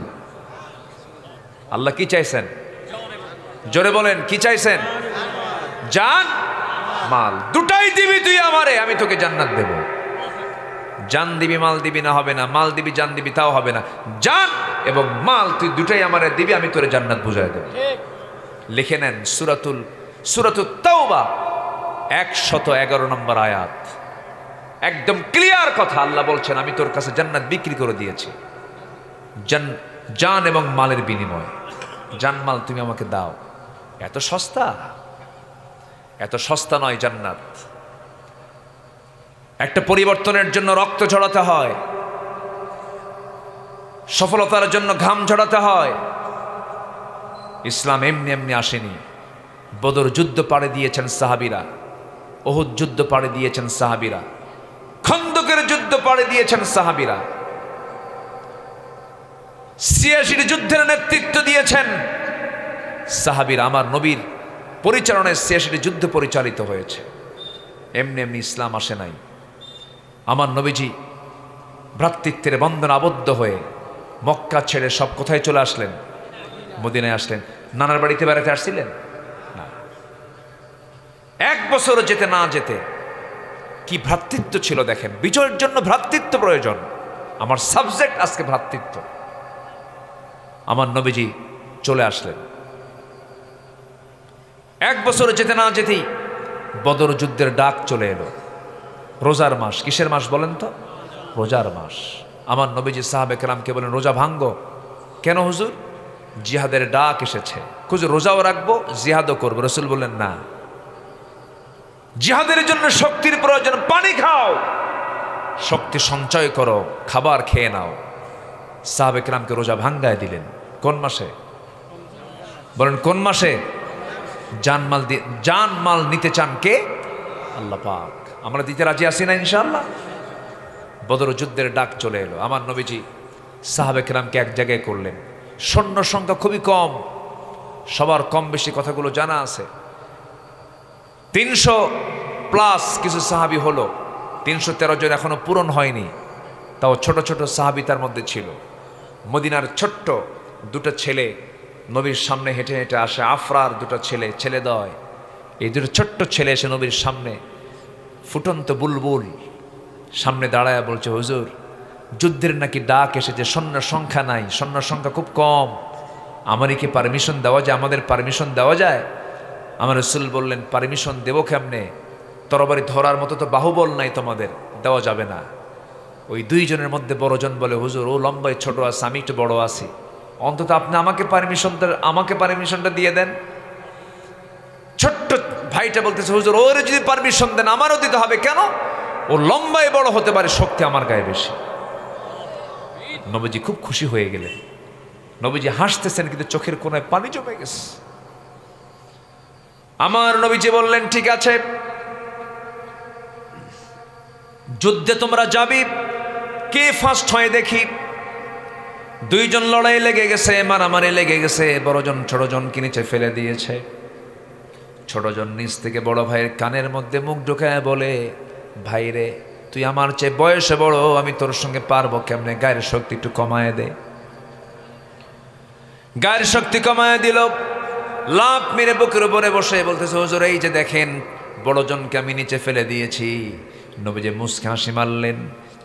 আল্লাহ কি চাইছেন? জোরে বলেন, কি চাইছেন? জান মাল দুটাই দিবি তুই আমারে, আমি তোকে জান্নাত দেব। জান দিবি মাল দিবি না হবে না, মাল দিবি জান দিবি তাও হবে না, জান এবং মাল তুই দুটাই আমারে দিবি, আমি তোরে জান্নাত বুঝাই দেব। লিখে নেন সূরাতুত তাওবা 111 নম্বর আয়াত, একদম ক্লিয়ার কথা। আল্লাহ বলছেন আমি তোর কাছে জান্নাত বিক্রি করে দিয়েছি জান এবং মালের বিনিময়ে। জান মাল তুমি আমাকে দাও। এত সস্তা? এত সস্তা নয় জান্নাত। একটা পরিবর্তনের জন্য রক্ত ঝরাতে হয়, সফলতার জন্য ঘাম ঝরাতে হয়। ইসলাম এমনি এমনি আসেনি। বদর যুদ্ধ পাড়ে দিয়েছেন সাহাবীরা, উহুদ যুদ্ধ পাড়ে দিয়েছেন সাহাবীরা, খন্দকের যুদ্ধ পাড়ে দিয়েছেন সাহাবীরা, ৮৬ যুদ্ধের নেতৃত্ব দিয়েছেন সাহাবীরা। আমার নবীর পরিচালনায় ৮৬ যুদ্ধ পরিচালিত হয়েছে। এমনি এমনি ইসলাম আসে নাই। আমার নবীজি ভ্রাতৃত্বের বন্ধনে আবদ্ধ হয়ে মক্কা ছেড়ে সব কোথায় চলে আসলেন? মদিনায় আসলেন। নানার বাড়িতে বেড়াতে আসছিলেন না। 1 বছরও যেতে না যেতে কি ভ্রাতৃত্ব ছিল দেখেন। বিজয়ের জন্য ভ্রাতৃত্ব প্রয়োজন। আমার সাবজেক্ট আজকে ভ্রাতৃত্ব। আমার নবীজি চলে আসলেন। 1 বছর যেতে না যেতেই বদর যুদ্ধের ডাক চলে এলো। রোজার মাস, কিসের মাস বলেন তো? রোজার মাস। আমার নবীজি সাহাবে কেরামকে বলেন রোজা ভাঙ্গো। কেন হুজুর? জিহাদের ডাক এসেছে। হুজুর রোজাও রাখবো, জিহাদও করবো। রাসূল বললেন না, জিহাদের জন্য শক্তির প্রয়োজন, পানি খাও, শক্তি সঞ্চয় করো, খাবার খেয়ে নাও। সাহাবে কেরামকে রোজা ভাঙ্গায় দিলেন। কোন মাসে বলেন? কোন মাসে? জানমাল নিতে চান কে? আল্লাহ পাক। আমরা দিতে রাজি আছি না ইনশাআল্লাহ? বদর যুদ্ধের ডাক চলে এলো। আমার নবীজি সাহাবে কেরামকে এক জায়গায় করলেন। সৈন্য সংখ্যা খুবই কম, সবার কম বেশি কথাগুলো জানা আছে। 300+ কিছু সাহাবী হলো, 313 জন এখনো পূরণ হয়নি। তাও ছোট ছোট সাহাবী তার মধ্যে ছিল। মদিনার ছোট্ট 2টা ছেলে নবীর সামনে হেঁটে হেঁটে আসে। আফরার 2টা ছেলে, ছেলেদয়। এই 2টো ছোট্ট ছেলে এসে নবীর সামনে ফুটন্ত বুলবুল সামনে দাঁড়ায় বলছে, হুজুর যুদ্ধের নাকি ডাক এসেছে, সৈন্যের সংখ্যা নাই, সৈন্যের সংখ্যা খুব কম, আমারই কি পারমিশন দেওয়া যায়? আমাদের পারমিশন দেওয়া যায়? আমার রাসূল বললেন, পারমিশন দেবো কেমনে? তরবারি ধরার মতো তো বাহুবল নাই তোমাদের, দেওয়া যাবে না। ওই 2 জনের মধ্যে বড়জন বলে, হুজুর ও লম্বায় ছোট আছে, আমি একটু বড় আছি, অন্তত আপনি আমাকে পারমিশনটা দিয়ে দেন। ছোট্ট ভাইটা বলতেছে, হুজুর ওরে যদি পারমিশন দেন আমারও দিতে হবে। কেন? ও লম্বায় বড় হতে পারে, শক্তি আমার গায়ে বেশি। নবীজি খুব খুশি হয়ে গেলেন। নবীজি হাসতেছেন কিন্তু চোখের কোণায় পানি জমে গেছে। আমার নবীজি বললেন, ঠিক আছে যুদ্ধে তোমরা যাবে, কে ফার্স্ট হয় দেখি। দুইজন লড়াই লেগে গেছে, মারামারি লেগে গেছে, বড়জন ছোটজনকে নিচে ফেলে দিয়েছে। ছোটজন নিচ থেকে বড় ভাইয়ের কানের মধ্যে মুখ ঢুকায় বলে, ভাইরে তুই আমার চেয়ে বয়সে বড়, আমি তোর সঙ্গে পারবো কেমনে, গায়ের শক্তি একটু কমায় দে। গায়ের শক্তি কমায় দিল, লাফ মেরে বুকের উপরে বসে বলতেছে, হুজুর এই যে দেখেন বড়জনকে আমি নিচে ফেলে দিয়েছি। নবীজি মুস্কে হাসি মারলেন,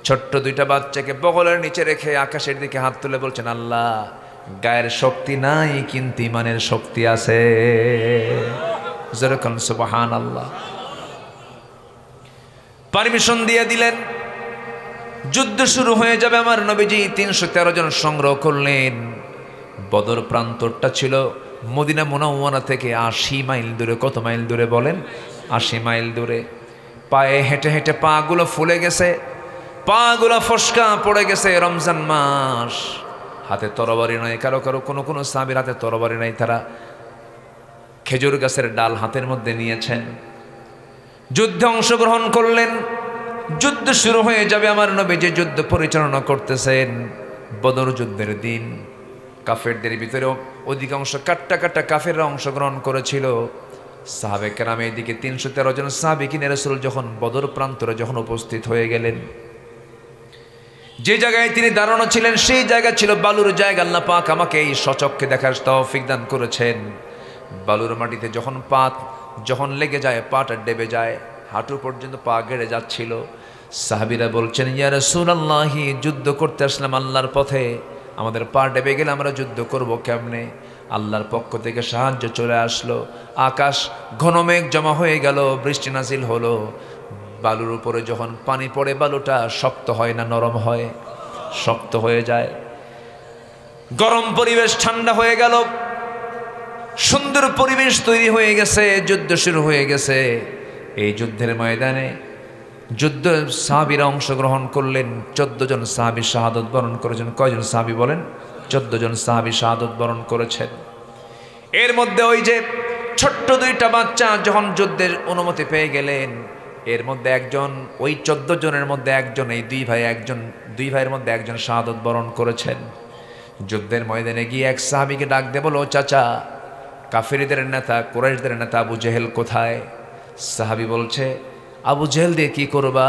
ছোট্ট দুইটা বাচ্চাকে বগলের নিচে রেখে আকাশের দিকে হাত তুলে বলছেন, আল্লাহ গায়ের শক্তি নাই কিন্তু ইমানের শক্তি আছে। যেরকম সুবহানাল্লাহ। পারমিশন দিয়ে দিলেন, যুদ্ধ শুরু হয়ে যাবে। আমার নবীজি 313 জন সংগ্রহ করলেন। বদর প্রান্তরটা ছিল মদিনা মুনাওয়ারা থেকে 80 মাইল দূরে। কত মাইল দূরে বলেন? 80 মাইল দূরে। পায়ে হেঁটে হেঁটে পা গুলো ফুলে গেছে, পা গুলো ফসকা পড়ে গেছে। রমজান মাস, হাতে তরবারি নয়, কারো কারো কোনো সাহাবীর হাতে তরবারি নাই, তারা খেজুর গাছের ডাল হাতের মধ্যে নিয়েছেন। যুদ্ধে অংশগ্রহণ করলেন। যুদ্ধ শুরু হয়ে যাবে। আমার নবী যে যুদ্ধ পরিচালনা করতেছেন, বদর যুদ্ধের দিন কাফেরদের ভিতরেও অধিকাংশ কাট্টা কাফেররা অংশগ্রহণ করেছিল। সাহাবে কেরাম এদিকে 313 জন সাহাবিকিনে রাসূল যখন বদর প্রান্তরে যখন উপস্থিত হয়ে গেলেন, যে জায়গায় তিনি দাঁড়ানো ছিলেন সেই জায়গা ছিল বালুর জায়গা। আল্লাহ পাক আমাকে এই সচক্ষে দেখার তৌফিক দান করেছেন। বালুর মাটিতে যখন লেগে যায়, পাটা ডেবে যায়, হাঁটু পর্যন্ত পা গেড়ে যাচ্ছিল। সাহাবীরা বলছেন, ইয়া রাসূলুল্লাহ, যুদ্ধ করতে আসলাম আল্লাহর পথে, আমাদের পা ডেবে গেলে আমরা যুদ্ধ করব কেমনে? আল্লাহর পক্ষ থেকে সাহায্য চলে আসলো। আকাশ ঘন মেঘ জমা হয়ে গেল, বৃষ্টি নাজিল হলো। বালুর উপরে যখন পানি পড়ে, বালুটা শক্ত হয় না নরম হয়? শক্ত হয়ে যায়। গরম পরিবেশ ঠান্ডা হয়ে গেল, সুন্দর পরিবেশ তৈরি হয়ে গেছে। যুদ্ধ শুরু হয়ে গেছে। এই যুদ্ধের ময়দানে সাহাবীরা অংশগ্রহণ করলেন। 14 জন সাহাবী শাহাদত বরণ করেছেন। কয়জন সাহাবী বলেন? 14 জন সাহাবী শাহাদত বরণ করেছেন। এর মধ্যে ওই যে ছোট্ট দুইটা বাচ্চা যখন যুদ্ধের অনুমতি পেয়ে গেলেন, এর মধ্যে একজন, ওই 14 জনের মধ্যে একজন, এই দুই ভাইয়ের মধ্যে একজন শাহাদত বরণ করেছেন। যুদ্ধের ময়দানে গিয়ে এক সাহাবীকে ডাক দিয়ে বলো, চাচা কাফেরদের নেতা, কুরাইশদের নেতা আবু জেহেল কোথায়? সাহাবী বলছে, আবু জেহেল দিয়ে কি করবা?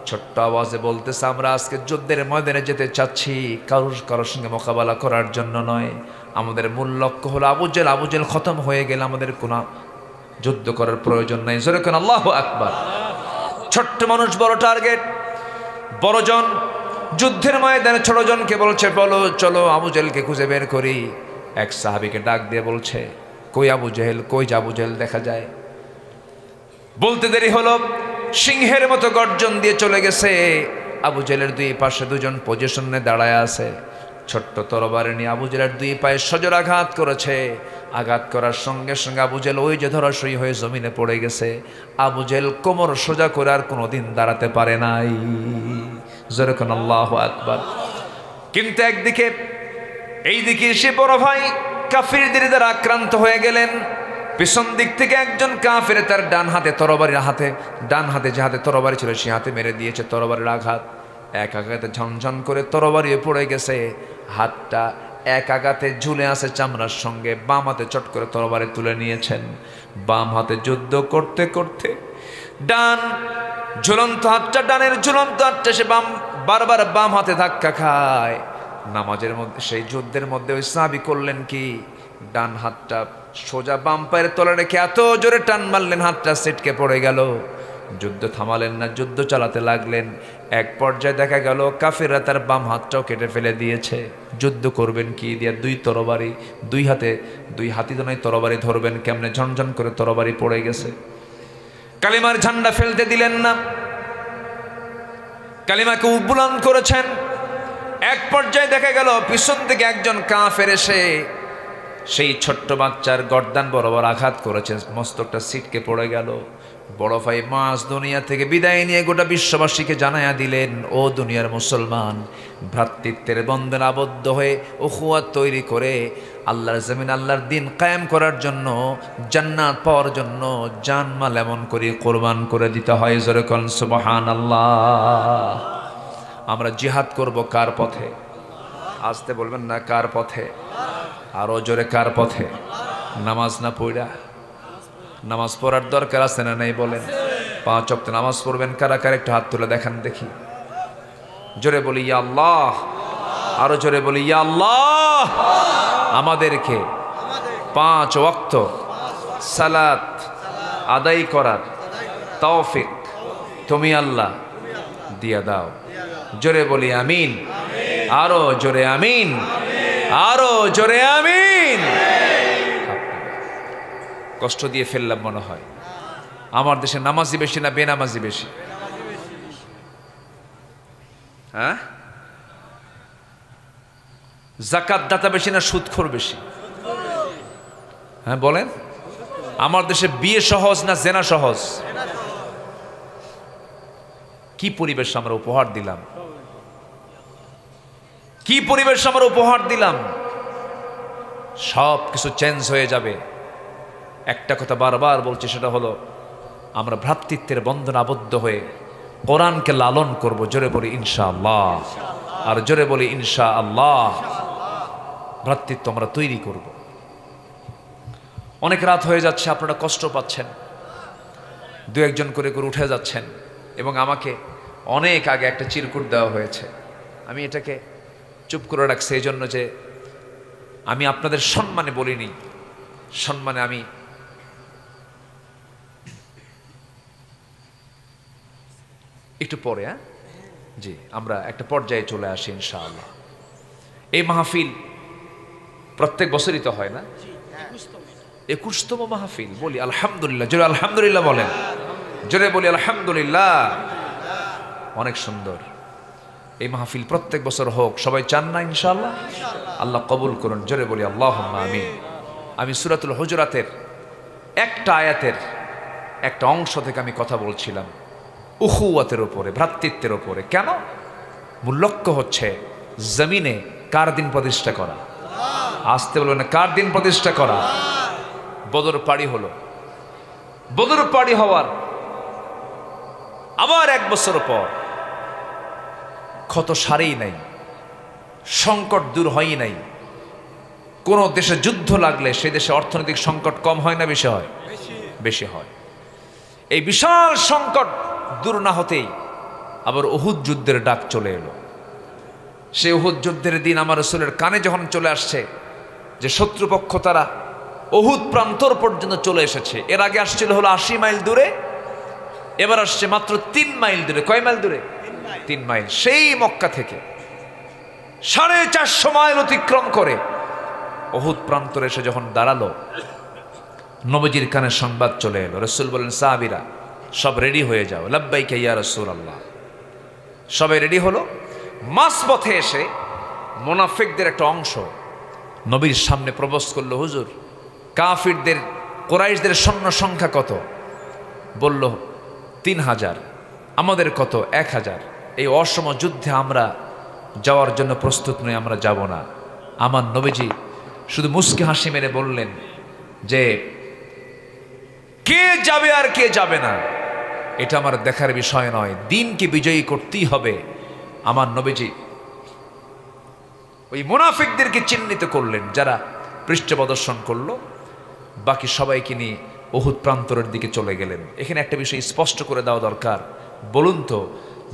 ছোট্ট আওয়াজে বলতেছে, আমরা আজকে যুদ্ধের ময়দানে যেতে চাচ্ছি, কারোর সঙ্গে মোকাবেলা করার জন্য নয়। আমাদের মূল লক্ষ্য হলো আবু জেহেল খতম হয়ে গেলে আমাদের কোনো যুদ্ধ করার প্রয়োজন নাই। জোরে কোন আল্লাহু আকবার। ছোট্ট মানুষ, বড় টার্গেট। বড়জন যুদ্ধের ময়দানে ছোটজনকে বলছে, বলো চলো আবু জেহেলকে খুঁজে বের করি। এক সাহাবীকে ডাক দিয়ে বলছে, কই আবু জেহেল, কই যে আবু জেহেল দেখা যায়? বলতে দেরি হলো, সিংহের মতো গর্জন দিয়ে চলে গেছে। আবু জেহেলের দুই পাশে দুজন পজিশনে দাঁড়ায় আছে। ছোট্ট তরবারি নিয়ে আবু জেহেলের দুই পায়ে সজোর আঘাত করেছে। আঘাত করার সঙ্গে সঙ্গে আবু জেহেল ওই যে ধরাশয়ী হয়ে জমিনে পড়ে গেছে। আবু জেহেল কোমর সোজা করে আর কোনোদিন দাঁড়াতে পারে নাই। যেরকম আল্লাহু আকবার। কিন্তু একদিকে এইদিকে এসে বড় ভাই কাফিরদের দ্বারা আক্রান্ত হয়ে গেলেন। পিছন দিক থেকে একজন কাফের তার ডান হাতে যে হাতে তরবারি ছিল সে হাতে মেরে দিয়েছে তরবারির আঘাত। এক আঘাতে ঝনঝন করে তরবারি পড়ে গেছে। হাতটা এক আঘাতে ঝুলে আছে চামড়ার সঙ্গে। বাম হাতে চট করে তরবারি তুলে নিয়েছেন। বাম হাতে যুদ্ধ করতে করতে ডানের ঝুলন্ত হাতটা সে বারবার বাম হাতে ধাক্কা খায়। নামাজের মধ্যে, সেই যুদ্ধের মধ্যে ওই সাহাবী করলেন কি, ডান হাতটা সোজা বাম পায়ের তলে রেখে এত জোরে টান মারলেন, হাতটা ছিটকে পড়ে গেল। যুদ্ধ থামালেন না, যুদ্ধ চালাতে লাগলেন। এক পর্যায়ে দেখা গেল কাফেররা তার বাম হাতটাও কেটে ফেলে দিয়েছে। যুদ্ধ করবেন কি দিয়ে? দুই হাতি দোনায় তরবারি ধরবেন কেমনে? ঝনঝন করে তরবারি পড়ে গেছে। কালিমার ঝান্ডা ফেলতে দিলেন না, কালিমাকে উদ্বুলন করেছেন। এক পর্যায়ে দেখা গেল পিছন থেকে একজন কাফের এসে সেই ছোট্ট বাচ্চার গর্দান বরাবর আঘাত করেছে। মস্তকটা ছিটকে পড়ে গেল। বড় ভাই মুআজ দুনিয়া থেকে বিদায় নিয়ে গোটা বিশ্ববাসীকে জানায়া দিলেন, ও দুনিয়ার মুসলমান, ভ্রাতৃত্বের বন্ধনে আবদ্ধ হয়ে উখুয়াত তৈরি করে আল্লাহর জমিন আল্লাহর দিন কায়েম করার জন্য, জান্নাত পাওয়ার জন্য জানমাল এমন করে কোরবান করে দিতে হয়। জোরে কোন সুবহানাল্লাহ। আমরা জিহাদ করব কার পথে? আসতে বলবেন না, কার পথে? আরো জোরে, কার পথে? নামাজ না পড়া? নামাজ পড়ার দরকার আছে না নাই বলেন? 5 ওয়াক্ত নামাজ পড়বেন কারা কারা? একটু হাত তুলে দেখান দেখি। জোরে বলি ইয়া আল্লাহ। আরো জোরে বলি ইয়া আল্লাহ। আমাদেরকে 5 ওয়াক্ত সালাত আদায় করার তৌফিক তুমি আল্লাহ দিয়া দাও। জোরে বলি আমিন। আরো জোরে আমিন। আরো জোরে আমিন। কষ্ট দিয়ে ফেললাম মনে হয়। আমার দেশে নামাজি বেশি না বেনামাজি বেশি? হ্যাঁ? যাকাত দাতা বেশি না সুদখোর বেশি? হ্যাঁ বলেন। আমার দেশে বিয়ে সহজ না জেনা সহজ? কি পরিবেশ আমরা উপহার দিলাম! কি পরিবেশ আমরা উপহার দিলাম! সব কিছু চেঞ্জ হয়ে যাবে। একটা কথা বারবার বলছি, সেটা হলো আমরা ভ্রাতৃত্বের বন্ধনে আবদ্ধ হয়ে কোরআনকে লালন করব। জোরে বলি ইনশাআল্লাহ। আর জোরে বলি ইনশাআল্লাহ। ভ্রাতৃত্ব আমরা তৈরি করব। অনেক রাত হয়ে যাচ্ছে, আপনারা কষ্ট পাচ্ছেন, 2-1 করে উঠে যাচ্ছেন, এবং আমাকে অনেক আগে একটা চিরকুট দেওয়া হয়েছে। আমি এটাকে চুপ করে রাখছি এই জন্য যে আমি আপনাদের সম্মানে বলিনি, সম্মানে আমি একটু পরে, হ্যাঁ জি, আমরা একটা পর্যায়ে চলে আসি ইনশাআল্লাহ। এই মাহফিল প্রত্যেক বছরই তো হয় না? 21তম মাহফিল। বলি আলহামদুলিল্লাহ। জোরে আলহামদুলিল্লাহ বলেন। জোরে বলি আলহামদুলিল্লাহ। অনেক সুন্দর। এই মাহফিল প্রত্যেক বছর হোক, সবাই চান না ইনশাআল্লাহ? আল্লাহ কবুল করুন। জোরে বলি আল্লাহুম্মা আমিন। আমি সূরাতুল হুজুরাতের একটা আয়াতের একটা অংশ থেকে আমি কথা বলছিলাম উখুওয়াতের উপরে, ভ্রাতৃত্বের উপরে। কেন? মূল লক্ষ্য হচ্ছে জমিনে কার দিন প্রতিষ্ঠা করা? আসতে বলবেন না, কার দিন প্রতিষ্ঠা করা? বদর পাড়ি হলো। বদর পাড়ি হওয়ার আবার 1 বছর পর ক্ষত সারেই নাই, সংকট দূর হয়ই নাই। কোন দেশে যুদ্ধ লাগলে সেই দেশে অর্থনৈতিক সংকট কম হয় না বেশি হয়? বেশি হয়। এই বিশাল সংকট দূর না হতেই আবার উহুদ যুদ্ধের ডাক চলে এলো। সেই উহুদ যুদ্ধের দিন আমার রাসূলের কানে যখন চলে আসছে যে শত্রুপক্ষ তারা উহুদ প্রান্তর পর্যন্ত চলে এসেছে। এর আগে আসছিল হলো 80 মাইল দূরে, এবার আসছে মাত্র 3 মাইল দূরে। কয় মাইল দূরে? 3 মাইল। সেই মক্কা থেকে 450 মাইল অতিক্রম করে উহুদ প্রান্তরে এসে যখন দাঁড়ালো, নবীজির কানে সংবাদ চলে এলো। রাসূল বলেন, সাহাবীরা সব রেডি হয়ে যাও। লাব্বাইকা ইয়া রাসূলুল্লাহ। সবাই রেডি হলো। মাঝপথে এসে মুনাফিকদের একটা অংশ নবীর সামনে প্রবেশ করলো। হুজুর, কাফিরদের, কুরাইশদের সৈন্য সংখ্যা কত? বলল 3000। আমাদের কত? 1000। এই অসম যুদ্ধে আমরা যাওয়ার জন্য প্রস্তুত নই, আমরা যাব না। আমার নবীজি শুধু মুস্কি হাসি মেরে বললেন যে কে যাবে আর কে যাবে না এটা আমার দেখার বিষয় নয়, দিনকে বিজয়ী করতেই হবে। আমার নবীজি ওই মুনাফিকদেরকে চিহ্নিত করলেন যারা পৃষ্ঠ প্রদর্শন করলো, বাকি সবাইকে নিয়ে উহুদ প্রান্তরের দিকে চলে গেলেন। এখানে একটা বিষয় স্পষ্ট করে দেওয়া দরকার। বলুন তো,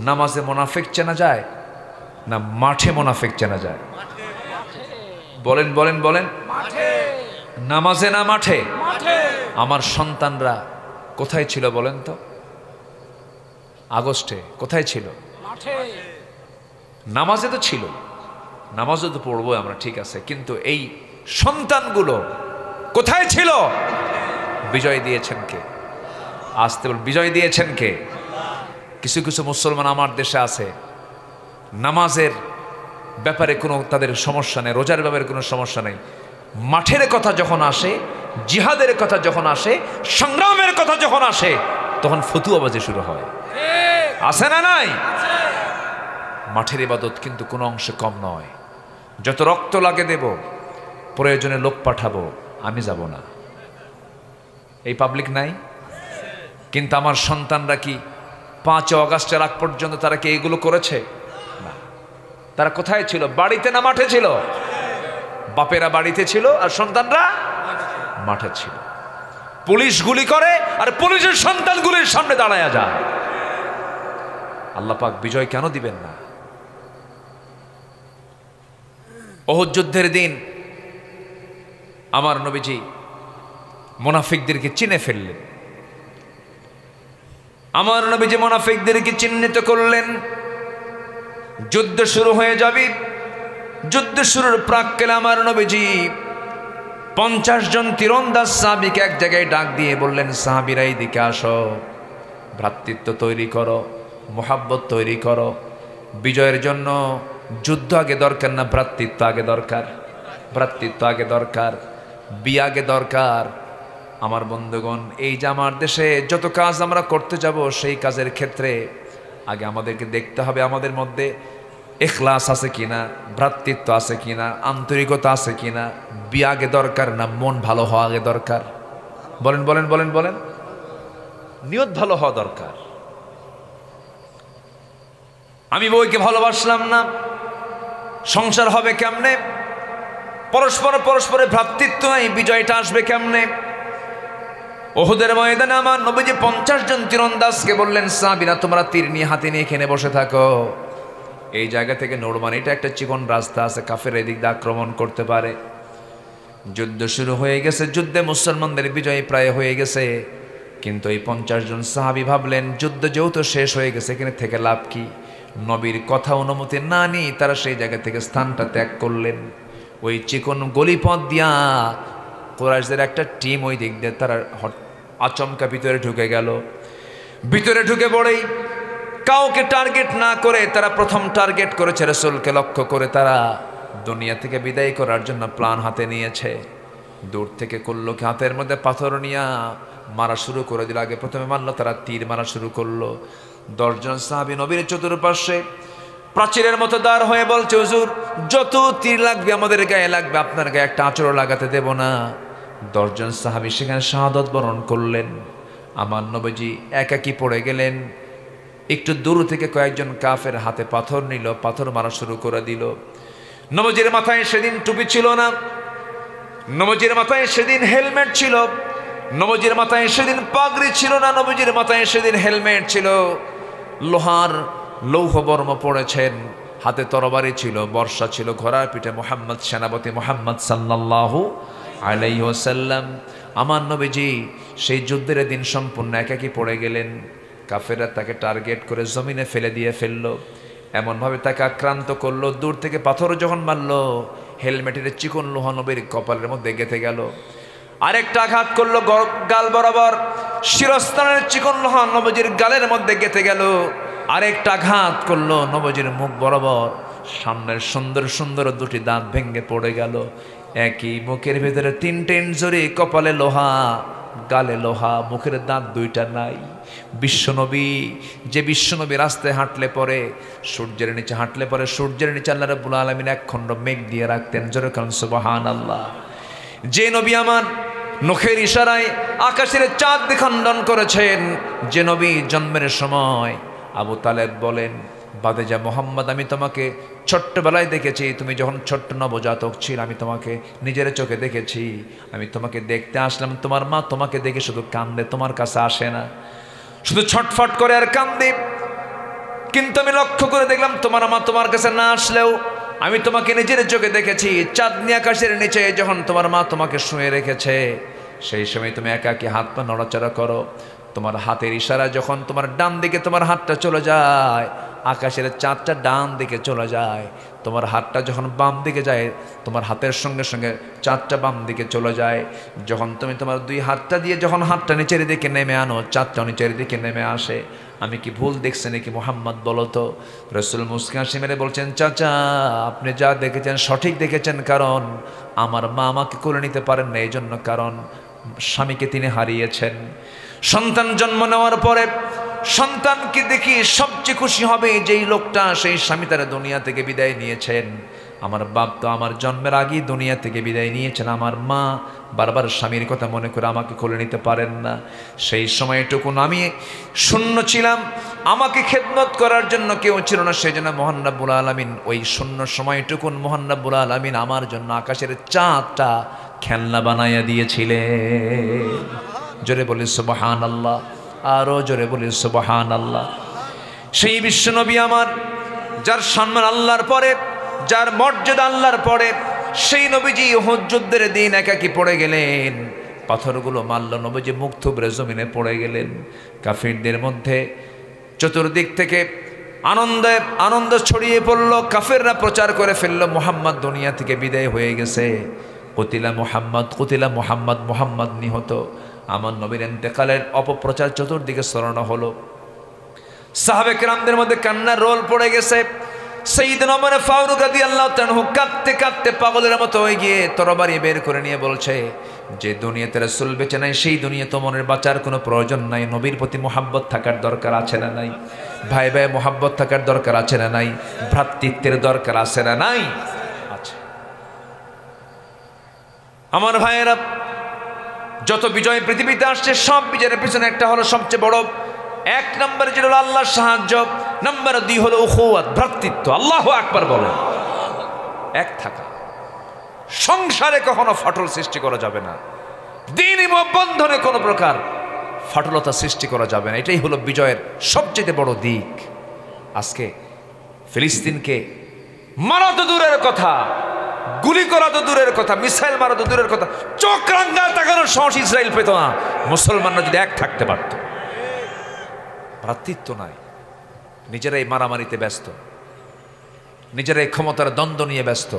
নামাজে মুনাফিক চেনা যায় না মাঠে মুনাফিক চেনা যায়? বলেন বলেন বলেন। নামাজে না মাঠে? আমার সন্তানরা কোথায় ছিল বলেন তো? আগস্টে কোথায় ছিল? নামাজে তো ছিল, নামাজও তো পড়বো আমরা, ঠিক আছে, কিন্তু এই সন্তানগুলো কোথায় ছিল? বিজয় দিয়েছেন কে? আসতে বল, বিজয় দিয়েছেন কে? কিছু কিছু মুসলমান আমার দেশে আছে, নামাজের ব্যাপারে কোনো তাদের সমস্যা নেই, রোজার ব্যাপারে কোনো সমস্যা নেই, মাঠের কথা যখন আসে, জিহাদের কথা যখন আসে, সংগ্রামের কথা যখন আসে, তখন ফতুয়াবাজি শুরু হয়। আছে না নাই? মাঠের ইবাদত কিন্তু কোনো অংশে কম নয়। যত রক্ত লাগে দেব, প্রয়োজনে লোক পাঠাবো, আমি যাব না। এই পাবলিক নাই? কিন্তু আমার সন্তানরা কি 5 অগাস্টের আগ পর্যন্ত তারা কি এগুলো করেছে? না। তারা কোথায় ছিল? বাড়িতে না মাঠে ছিল? বাপেরা বাড়িতে ছিল আর সন্তানরা মাঠে ছিল। পুলিশ গুলি করে আর পুলিশের সন্তানগুলির সামনে দাঁড়ায়া যায়। আল্লাহ পাক বিজয় কেন দিবেন না? ওহদ যুদ্ধের দিন আমার নবীজি মুনাফিকদেরকে চিনে ফেললেন। আমার নবীজি মুনাফিকদেরকে চিহ্নিত করলেন। যুদ্ধ শুরু হয়ে যাবে। যুদ্ধ শুরুর প্রাক্কালে আমার নবীজি 50 জন তীরন্দাজ সাহাবীকে এক জায়গায় ডাক দিয়ে বললেন, সাহাবীরা এইদিকে আসো, ভ্রাতৃত্ব তৈরি করো, মোহাব্বত তৈরি করো। বিজয়ের জন্য যুদ্ধ আগে দরকার না, ভ্রাতৃত্ব আগে দরকার। ভ্রাতৃত্ব আগে দরকার, বিয়ে আগে দরকার। আমার বন্ধুগণ, এই যে আমার দেশে যত কাজ আমরা করতে যাব, সেই কাজের ক্ষেত্রে আগে আমাদেরকে দেখতে হবে আমাদের মধ্যে ইখলাস আছে কিনা, ভ্রাতৃত্ব আছে কিনা, আন্তরিকতা আছে কিনা। বিয়ে আগে দরকার না মন ভালো হওয়া আগে দরকার? বলেন বলেন বলেন বলেন। নিয়ত ভালো হওয়া দরকার। আমি বউকে ভালোবাসলাম না, সংসার হবে কেমনে? পরস্পরে ভ্রাতৃত্ব এই বিজয়টা আসবে কেমনে? ওহুদের ময়দানে আমার নবীজি 50 জন তীরন্দাজকে বললেন, সাহাবীরা তোমরা তীর নিয়ে হাতে নিয়ে এখানে বসে থাকো। এই জায়গা থেকে নড়মান, এটা একটা চিকন রাস্তা আছে, কাফের এদিক দিয়ে আক্রমণ করতে পারে। যুদ্ধ শুরু হয়ে গেছে। যুদ্ধে মুসলমানদের বিজয় প্রায় হয়ে গেছে। কিন্তু এই 50 জন সাহাবী ভাবলেন, যুদ্ধ যেহেতু শেষ হয়ে গেছে, এখানে থেকে লাভ কি? নবীর কথা অনুমতি না নিয়ে তারা সেই জায়গা থেকে স্থানটা ত্যাগ করলেন। ওই চিকন গলিপথ দিয়া কুরাইশদের একটা টিম ওই দিক দিয়ে তারা আচমকা ভিতরে ঢুকে গেল। ভিতরে ঢুকে পড়েই কাউকে টার্গেট না করে তারা প্রথম টার্গেট করেছে রাসূলকে লক্ষ্য করে। তারা দুনিয়া থেকে বিদায় করার জন্য প্ল্যান হাতে নিয়েছে। দূর থেকে করলো কি, হাতের মধ্যে পাথর নিয়ে মারা শুরু করে দিল। আগে প্রথমে মারলো, তারা তীর মারা শুরু করলো। 10 জন সাহাবী নবীর চতুর্পাশে প্রাচীরের মতো দাঁড় হয়ে বলছে, হুজুর যত তীর লাগবে আমাদের গায়ে লাগবে, আপনার গায়ে একটা আঁচড়ও লাগাতে দেব না। 10 জন সাহাবী সেখানে শাহাদাত বরণ করলেন। আমার নবীজি একাকী পড়ে গেলেন। একটু দূর থেকে কয়েকজন কাফের হাতে পাথর নিল, পাথর মারা শুরু করে দিল। নবীজির মাথায় সেদিন টুপি ছিল না, নবীজির মাথায় সেদিন হেলমেট ছিল, নবীজির মাথায় সেদিন পাগড়ি ছিল না, নবীজির মাথায় সেদিন হেলমেট ছিল। লোহার লৌহ বর্ম পড়েছেন, হাতে তরবারি ছিল, বর্ষা ছিল, ঘোড়ার পিঠে মুহাম্মদ, সেনাপতি মুহাম্মদ সাল্লাল্লাহু আলাইহি ওয়াসাল্লাম। আমার নবীজি সেই যুদ্ধের দিন সম্পূর্ণ একাকী পড়ে গেলেন। কাফেররা তাকে টার্গেট করে জমিনে ফেলে দিয়ে ফেললো, এমনভাবে তাকে আক্রান্ত করলো। দূর থেকে পাথর যখন মারলো, হেলমেটের চিকন লোহা নবীর কপালের মধ্যে গেঁথে গেল। আরেকটা আঘাত করলো গাল বরাবর, শিরস্থানের চিকন লোহা নবীজির গালের মধ্যে গেঁথে গেল। আরেকটা আঘাত করলো নবীজির মুখ বরাবর, সামনের সুন্দর সুন্দর দুটি দাঁত ভেঙে পড়ে গেল। একই মুখের ভেতরে 3টে ইনজুরি, কপালে লোহা, গালে লোহা, মুখের দাঁত 2টা নাই। বিশ্বনবী, যে বিশ্বনবী রাস্তায় হাঁটলে পরে, সূর্যের নিচে হাঁটলে পরে, সূর্যের নিচে আল্লাহ রাব্বুল আলামিন এক খণ্ড মেঘ দিয়ে রাখতেন। জোরে কারণ সুবহানাল্লাহ। যে নবী আমার নখের ইশারায় আকাশের চাঁদ খণ্ডন করেছেন, যে নবী জন্মের সময় আবু তালেব বলেন, বাদেজা মোহাম্মদ, আমি তোমাকে ছোট্টবেলায় দেখেছি, তুমি যখন ছোট্ট নবজাতক ছিল আমি তোমাকে নিজের চোখে দেখেছি। আমি তোমাকে দেখতে আসলাম, তোমার মা তোমাকে দেখে শুধু কান্দে, তোমার কাছে আসে না, শুধু ছটফট করে আর কান্দে। কিন্তু আমি লক্ষ্য করে দেখলাম তোমার মা তোমার কাছে না আসলেও আমি তোমাকে নিজের চোখে দেখেছি। চাঁদনি আকাশের নিচে যখন তোমার মা তোমাকে শুয়ে রেখেছে, সেই সময় তুমি একাকী হাত পা নড়াচড়া করো। তোমার হাতের ইশারা যখন তোমার ডান দিকে তোমার হাতটা চলে যায়, আকাশের চাঁদটা ডান দিকে চলে যায়। তোমার হাতটা যখন বাম দিকে যায়, তোমার হাতের সঙ্গে সঙ্গে চাঁদটা বাম দিকে চলে যায়। যখন তুমি তোমার 2 হাতটা দিয়ে যখন হাতটা নিচের দিকে নেমে আনো, চাঁদটা নিচের দিকে নেমে আসে। আমি কি ভুল দেখছি নাকি মোহাম্মদ, বলো তো? রাসূল মুস্কি হাসি মেরে বলছেন, চাচা আপনি যা দেখেছেন সঠিক দেখেছেন, কারণ আমার মা আমাকে কোলে নিতে পারেন না, এই জন্য, কারণ স্বামীকে তিনি হারিয়েছেন। সন্তান জন্ম নেওয়ার পরে সন্তানকে দেখি সবচেয়ে খুশি হবে যেই লোকটা সেই স্বামী তার দুনিয়া থেকে বিদায় নিয়েছেন। আমার বাপ তো আমার জন্মের আগেই দুনিয়া থেকে বিদায় নিয়েছেন। আমার মা বারবার স্বামীর কথা মনে করে আমাকে কোলে নিতে পারেন না। সেই সময়টুকুন আমি শূন্য ছিলাম, আমাকে খেদমত করার জন্য কেউ ছিল না। সেই জন্য মহান রব্বুল আলামিন ওই শূন্য সময়টুকুন মহান রব্বুল আলামিন আমার জন্য আকাশের চাঁদটা খেলনা বানাইয়া দিয়েছিলেন। জোরে বলি সুবহানাল্লাহ, আরো জোরে বলি সুবহানাল্লাহ। সেই বিশ্বনবী আমার, যার সম্মান আল্লাহর পরে, যার মর্যাদা আল্লাহর পরে, সেই নবীজি উহুদ যুদ্ধের দিন একাকি পড়ে গেলেন। পাথরগুলো মারল, নবীজি মুখ থুবড়ে জমিনে পড়ে গেলেন। কাফিরদের মধ্যে চতুর্দিক থেকে আনন্দ ছড়িয়ে পড়ল। কাফেররা প্রচার করে ফেলল মুহাম্মদ দুনিয়া থেকে বিদায় হয়ে গেছে। কুতিলা মুহাম্মদ, কুতিলা মুহাম্মদ, মুহাম্মদ নিহত। আমার নবীর ইন্তেকালের অপপ্রচার চতুর্দিকে ছড়ানো হলো। সাহাবে কেরামদের মধ্যে কান্নার রোল পড়ে গেছে। সাইয়েদনা ওমর ফারুক রাদিয়াল্লাহু তাআলা কাঁদতে কাঁদতে পাগলের মতো হয়ে গিয়ে তরবারি বের করে নিয়ে বলছে, যে দুনিয়াতে রাসূল বেঁচে নাই সেই দুনিয়াতে ওমরের বাঁচার কোনো প্রয়োজন নাই। নবীর প্রতি মুহাব্বত থাকার দরকার আছে না নাই? ভাই ভাই মুহাব্বত থাকার দরকার আছে না নাই? ভ্রাতৃত্বের দরকার আছে না নাই? আছে। আমার ভাইয়েরা, যত বিজয় পৃথিবীতে আসছে সব বিজয়ের পিছনে একটা হলো সবচেয়ে বড়, এক নম্বরে যেটা হলো আল্লাহর সাহায্য, নম্বর 2 হলো উখুয়াত, ভ্রাতৃত্ব। আল্লাহু আকবার বলেন। এক থাকা। সংসারে কখনো ফাটল সৃষ্টি করা যাবে না, দ্বীনি বন্ধনে কোনো প্রকার ফাটলতা সৃষ্টি করা যাবে না। এটাই হলো বিজয়ের সবচেয়ে বড় দিক। আজকে ফিলিস্তিনকে মারা তো দূরের কথা, গুলি করা তো দূরের কথা, মিসাইল মারা তো দূরের কথা, চোখ রাঙ্গা তাকানোর সাহস ইসরায়েল পেত না। মুসলমানরা যদি এক থাকতে পারত। ভ্রাতৃত্ব নাই, নিজেরাই মারামারিতে ব্যস্ত, নিজেরাই ক্ষমতার দ্বন্দ্ব নিয়ে ব্যস্ত।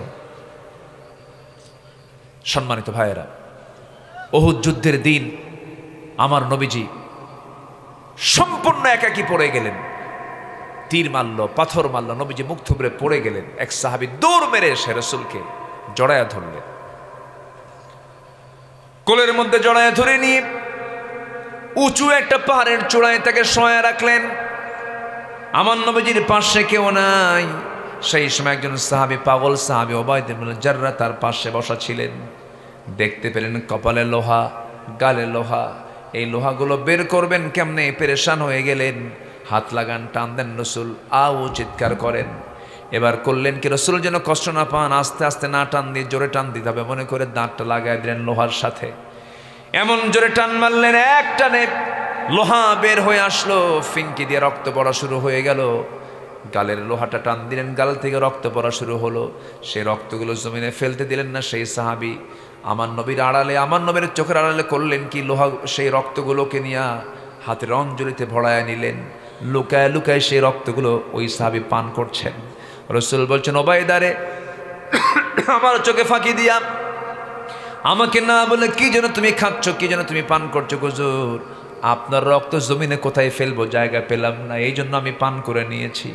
সম্মানিত ভাইয়েরা, উহুদ যুদ্ধের দিন আমার নবীজি সম্পূর্ণ একাকী পড়ে গেলেন। তীর মারল, পাথর মারল, নবীজি মুখ থুবড়ে পড়ে গেলেন। এক সাহাবী দৌড় মেরে এসে রাসূলকে জড়ায়া ধরলেন, কোলের মধ্যে জড়ায়া ধরে নিয়ে উঁচু একটা পাহাড়ের চূড়ায় তাকে শোয়া রাখলেন। আমার নবীজির পাশে কেউ নাই। সেই সময় একজন সাহাবী, পাগল সাহাবী উবাইদ ইবনে জাররাহ তার পাশে বসা ছিলেন। দেখতে পেলেন কপালে লোহা, গালে লোহা। এই লোহাগুলো বের করবেন কেমনে, পেরেশান হয়ে গেলেন। হাত লাগান, টান দেন, রসুল আও চিৎকার করেন। এবার করলেন কি, রসুল যেন কষ্ট না পান, আস্তে আস্তে না টান দিয়ে জোরে টান দিতে হবে মনে করে দাঁতটা লাগাই দিলেন লোহার সাথে। এমন জোরে টান মারলেন, এক টানে লোহা বের হয়ে আসলো, ফিঙ্কি দিয়ে রক্ত পড়া শুরু হয়ে গেল। গালের লোহাটা টান দিলেন, গাল থেকে রক্ত পড়া শুরু হলো। সেই রক্তগুলো জমিনে ফেলতে দিলেন না সেই সাহাবী। আমার নবীর আড়ালে, আমার নবীর চোখের আড়ালে করলেন কি, লোহা সেই রক্তগুলোকে নিয়ে হাতের অঞ্জলিতে ভরায় নিলেন। লুকায় লুকায় সেই রক্তগুলো ওই সাহাবী পান করছেন। রসুল বলছেন, ওবাইদারে আমার চোখে ফাঁকি দিয়া আমাকে না বলে কি যেন তুমি খাচ্ছ, কি যেন তুমি পান করছো? হুজুর, আপনার রক্ত জমিনে কোথায় ফেলবো, জায়গা পেলাম না, এই জন্য আমি পান করে নিয়েছি।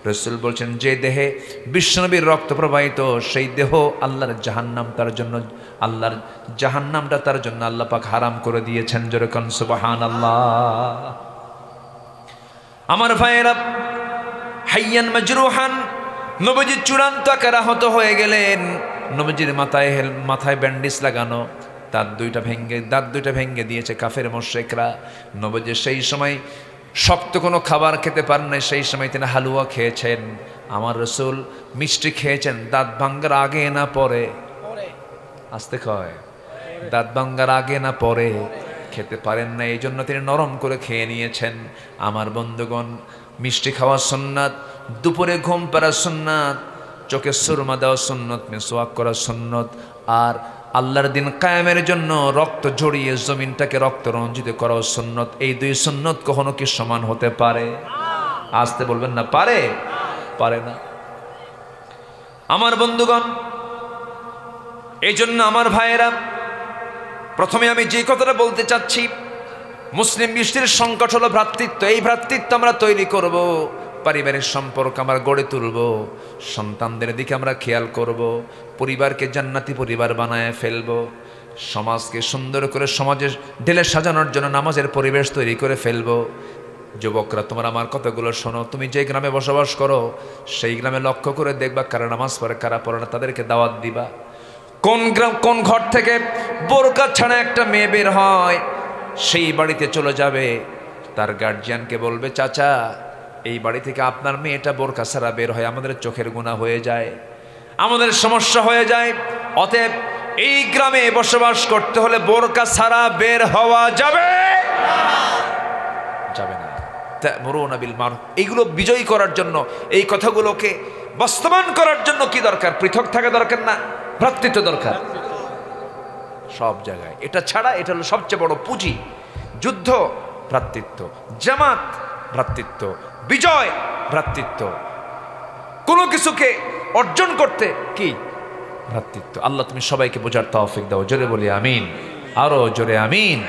রসুল বলছেন, যে দেহে বিশ্বনবীর রক্ত প্রবাহিত সেই দেহ আল্লাহর জাহান্নাম, তার জন্য আল্লাহর জাহান্নামটা তার জন্য আল্লাহ পাক হারাম করে দিয়েছেন। যেরকম সুবহানাল্লাহ। আমার ভাইয়েরা, হাইয়ান মাজরুহান, নবীজি চূড়ান্ত আকারে আহত হয়ে গেলেন। নবীজির মাথায় ব্যান্ডেজ লাগানো, দাঁত দুইটা ভেঙে দিয়েছে কাফের মুশরিকরা। নবীজি সেই সময় শক্ত কোনো খাবার খেতে পারেন নাই, সেই সময় তিনি হালুয়া খেয়েছেন। আমার রসুল মিষ্টি খেয়েছেন দাঁত ভাঙ্গার আগে না পরে, আসতে কয়, দাঁত ভাঙ্গার আগে না পরে খেতে পারেন না, এই জন্য তিনি নরম করে খেয়ে নিয়েছেন। আমার বন্ধুগণ, মিষ্টি খাওয়া সুন্নাত, দুপুরে ঘুম পাড়া সুন্নাত, চোখে সুরমা দেওয়া সুন্নত, মিসওয়াক করা সুন্নত, আর আল্লাহর দিন কায়েমের জন্য রক্ত ঝরিয়ে জমিনটাকে রক্ত রঞ্জিত করা সুন্নত। এই দুই সুন্নত কখনো কি সমান হতে পারে? আসতে বলবেন না, পারে? পারে না। আমার বন্ধুগণ, এই জন্য আমার ভাইয়েরা, প্রথমে আমি যে কথাটা বলতে চাচ্ছি, মুসলিম বিশ্বের সংকট হলো ভ্রাতৃত্ব। এই ভ্রাতৃত্ব আমরা তৈরি করব, পারিবারিক সম্পর্ক আমরা গড়ে তুলব, সন্তানদের দিকে আমরা খেয়াল করব, পরিবারকে জান্নাতি পরিবার বানায় ফেলব। সমাজকে সুন্দর করে সমাজে ঢেলে সাজানোর জন্য নামাজের পরিবেশ তৈরি করে ফেলবো। যুবকরা, তোমার আমার কথাগুলো শোনো। তুমি যে গ্রামে বসবাস করো সেই গ্রামে লক্ষ্য করে দেখবা কারা নামাজ পড়ে কারা পড়ে না, তাদেরকে দাওয়াত দিবা। কোন গ্রাম কোন ঘর থেকে বোরকা ছাড়া একটা মেয়ে বের হয়, সেই বাড়িতে চলে যাবে, তার গার্জিয়ানকে বলবে, চাচা এই বাড়ি থেকে আপনার মেয়েটা বোরকা ছাড়া বের হয়, আমাদের চোখের গুনাহ হয়ে যায়, আমাদের সমস্যা হয়ে যায়। অতএব এই গ্রামে বসবাস করতে হলে বোরকা ছাড়া বের হওয়া যাবে যাবে না। তা'মুরুনা বিল মারুফ, এইগুলো বিজয়ী করার জন্য, এই কথাগুলোকে বাস্তবায়ন করার জন্য কি দরকার? পৃথক থাকা দরকার না, ভ্রাতৃত্ব দরকার সব জায়গায়। এটা ছাড়া, এটা হলো সবচেয়ে বড় পুঁজি। যুদ্ধ ভ্রাতৃত্ব, জামাত ভ্রাতৃত্ব, বিজয় ভ্রাতৃত্ব, কোনো কিছুকে অর্জন করতে কি ভ্রাতৃত্ব। আল্লাহ তুমি সবাইকে বোঝার তৌফিক দাও। জোরে বলি আমিন, আরো জোরে আমিন।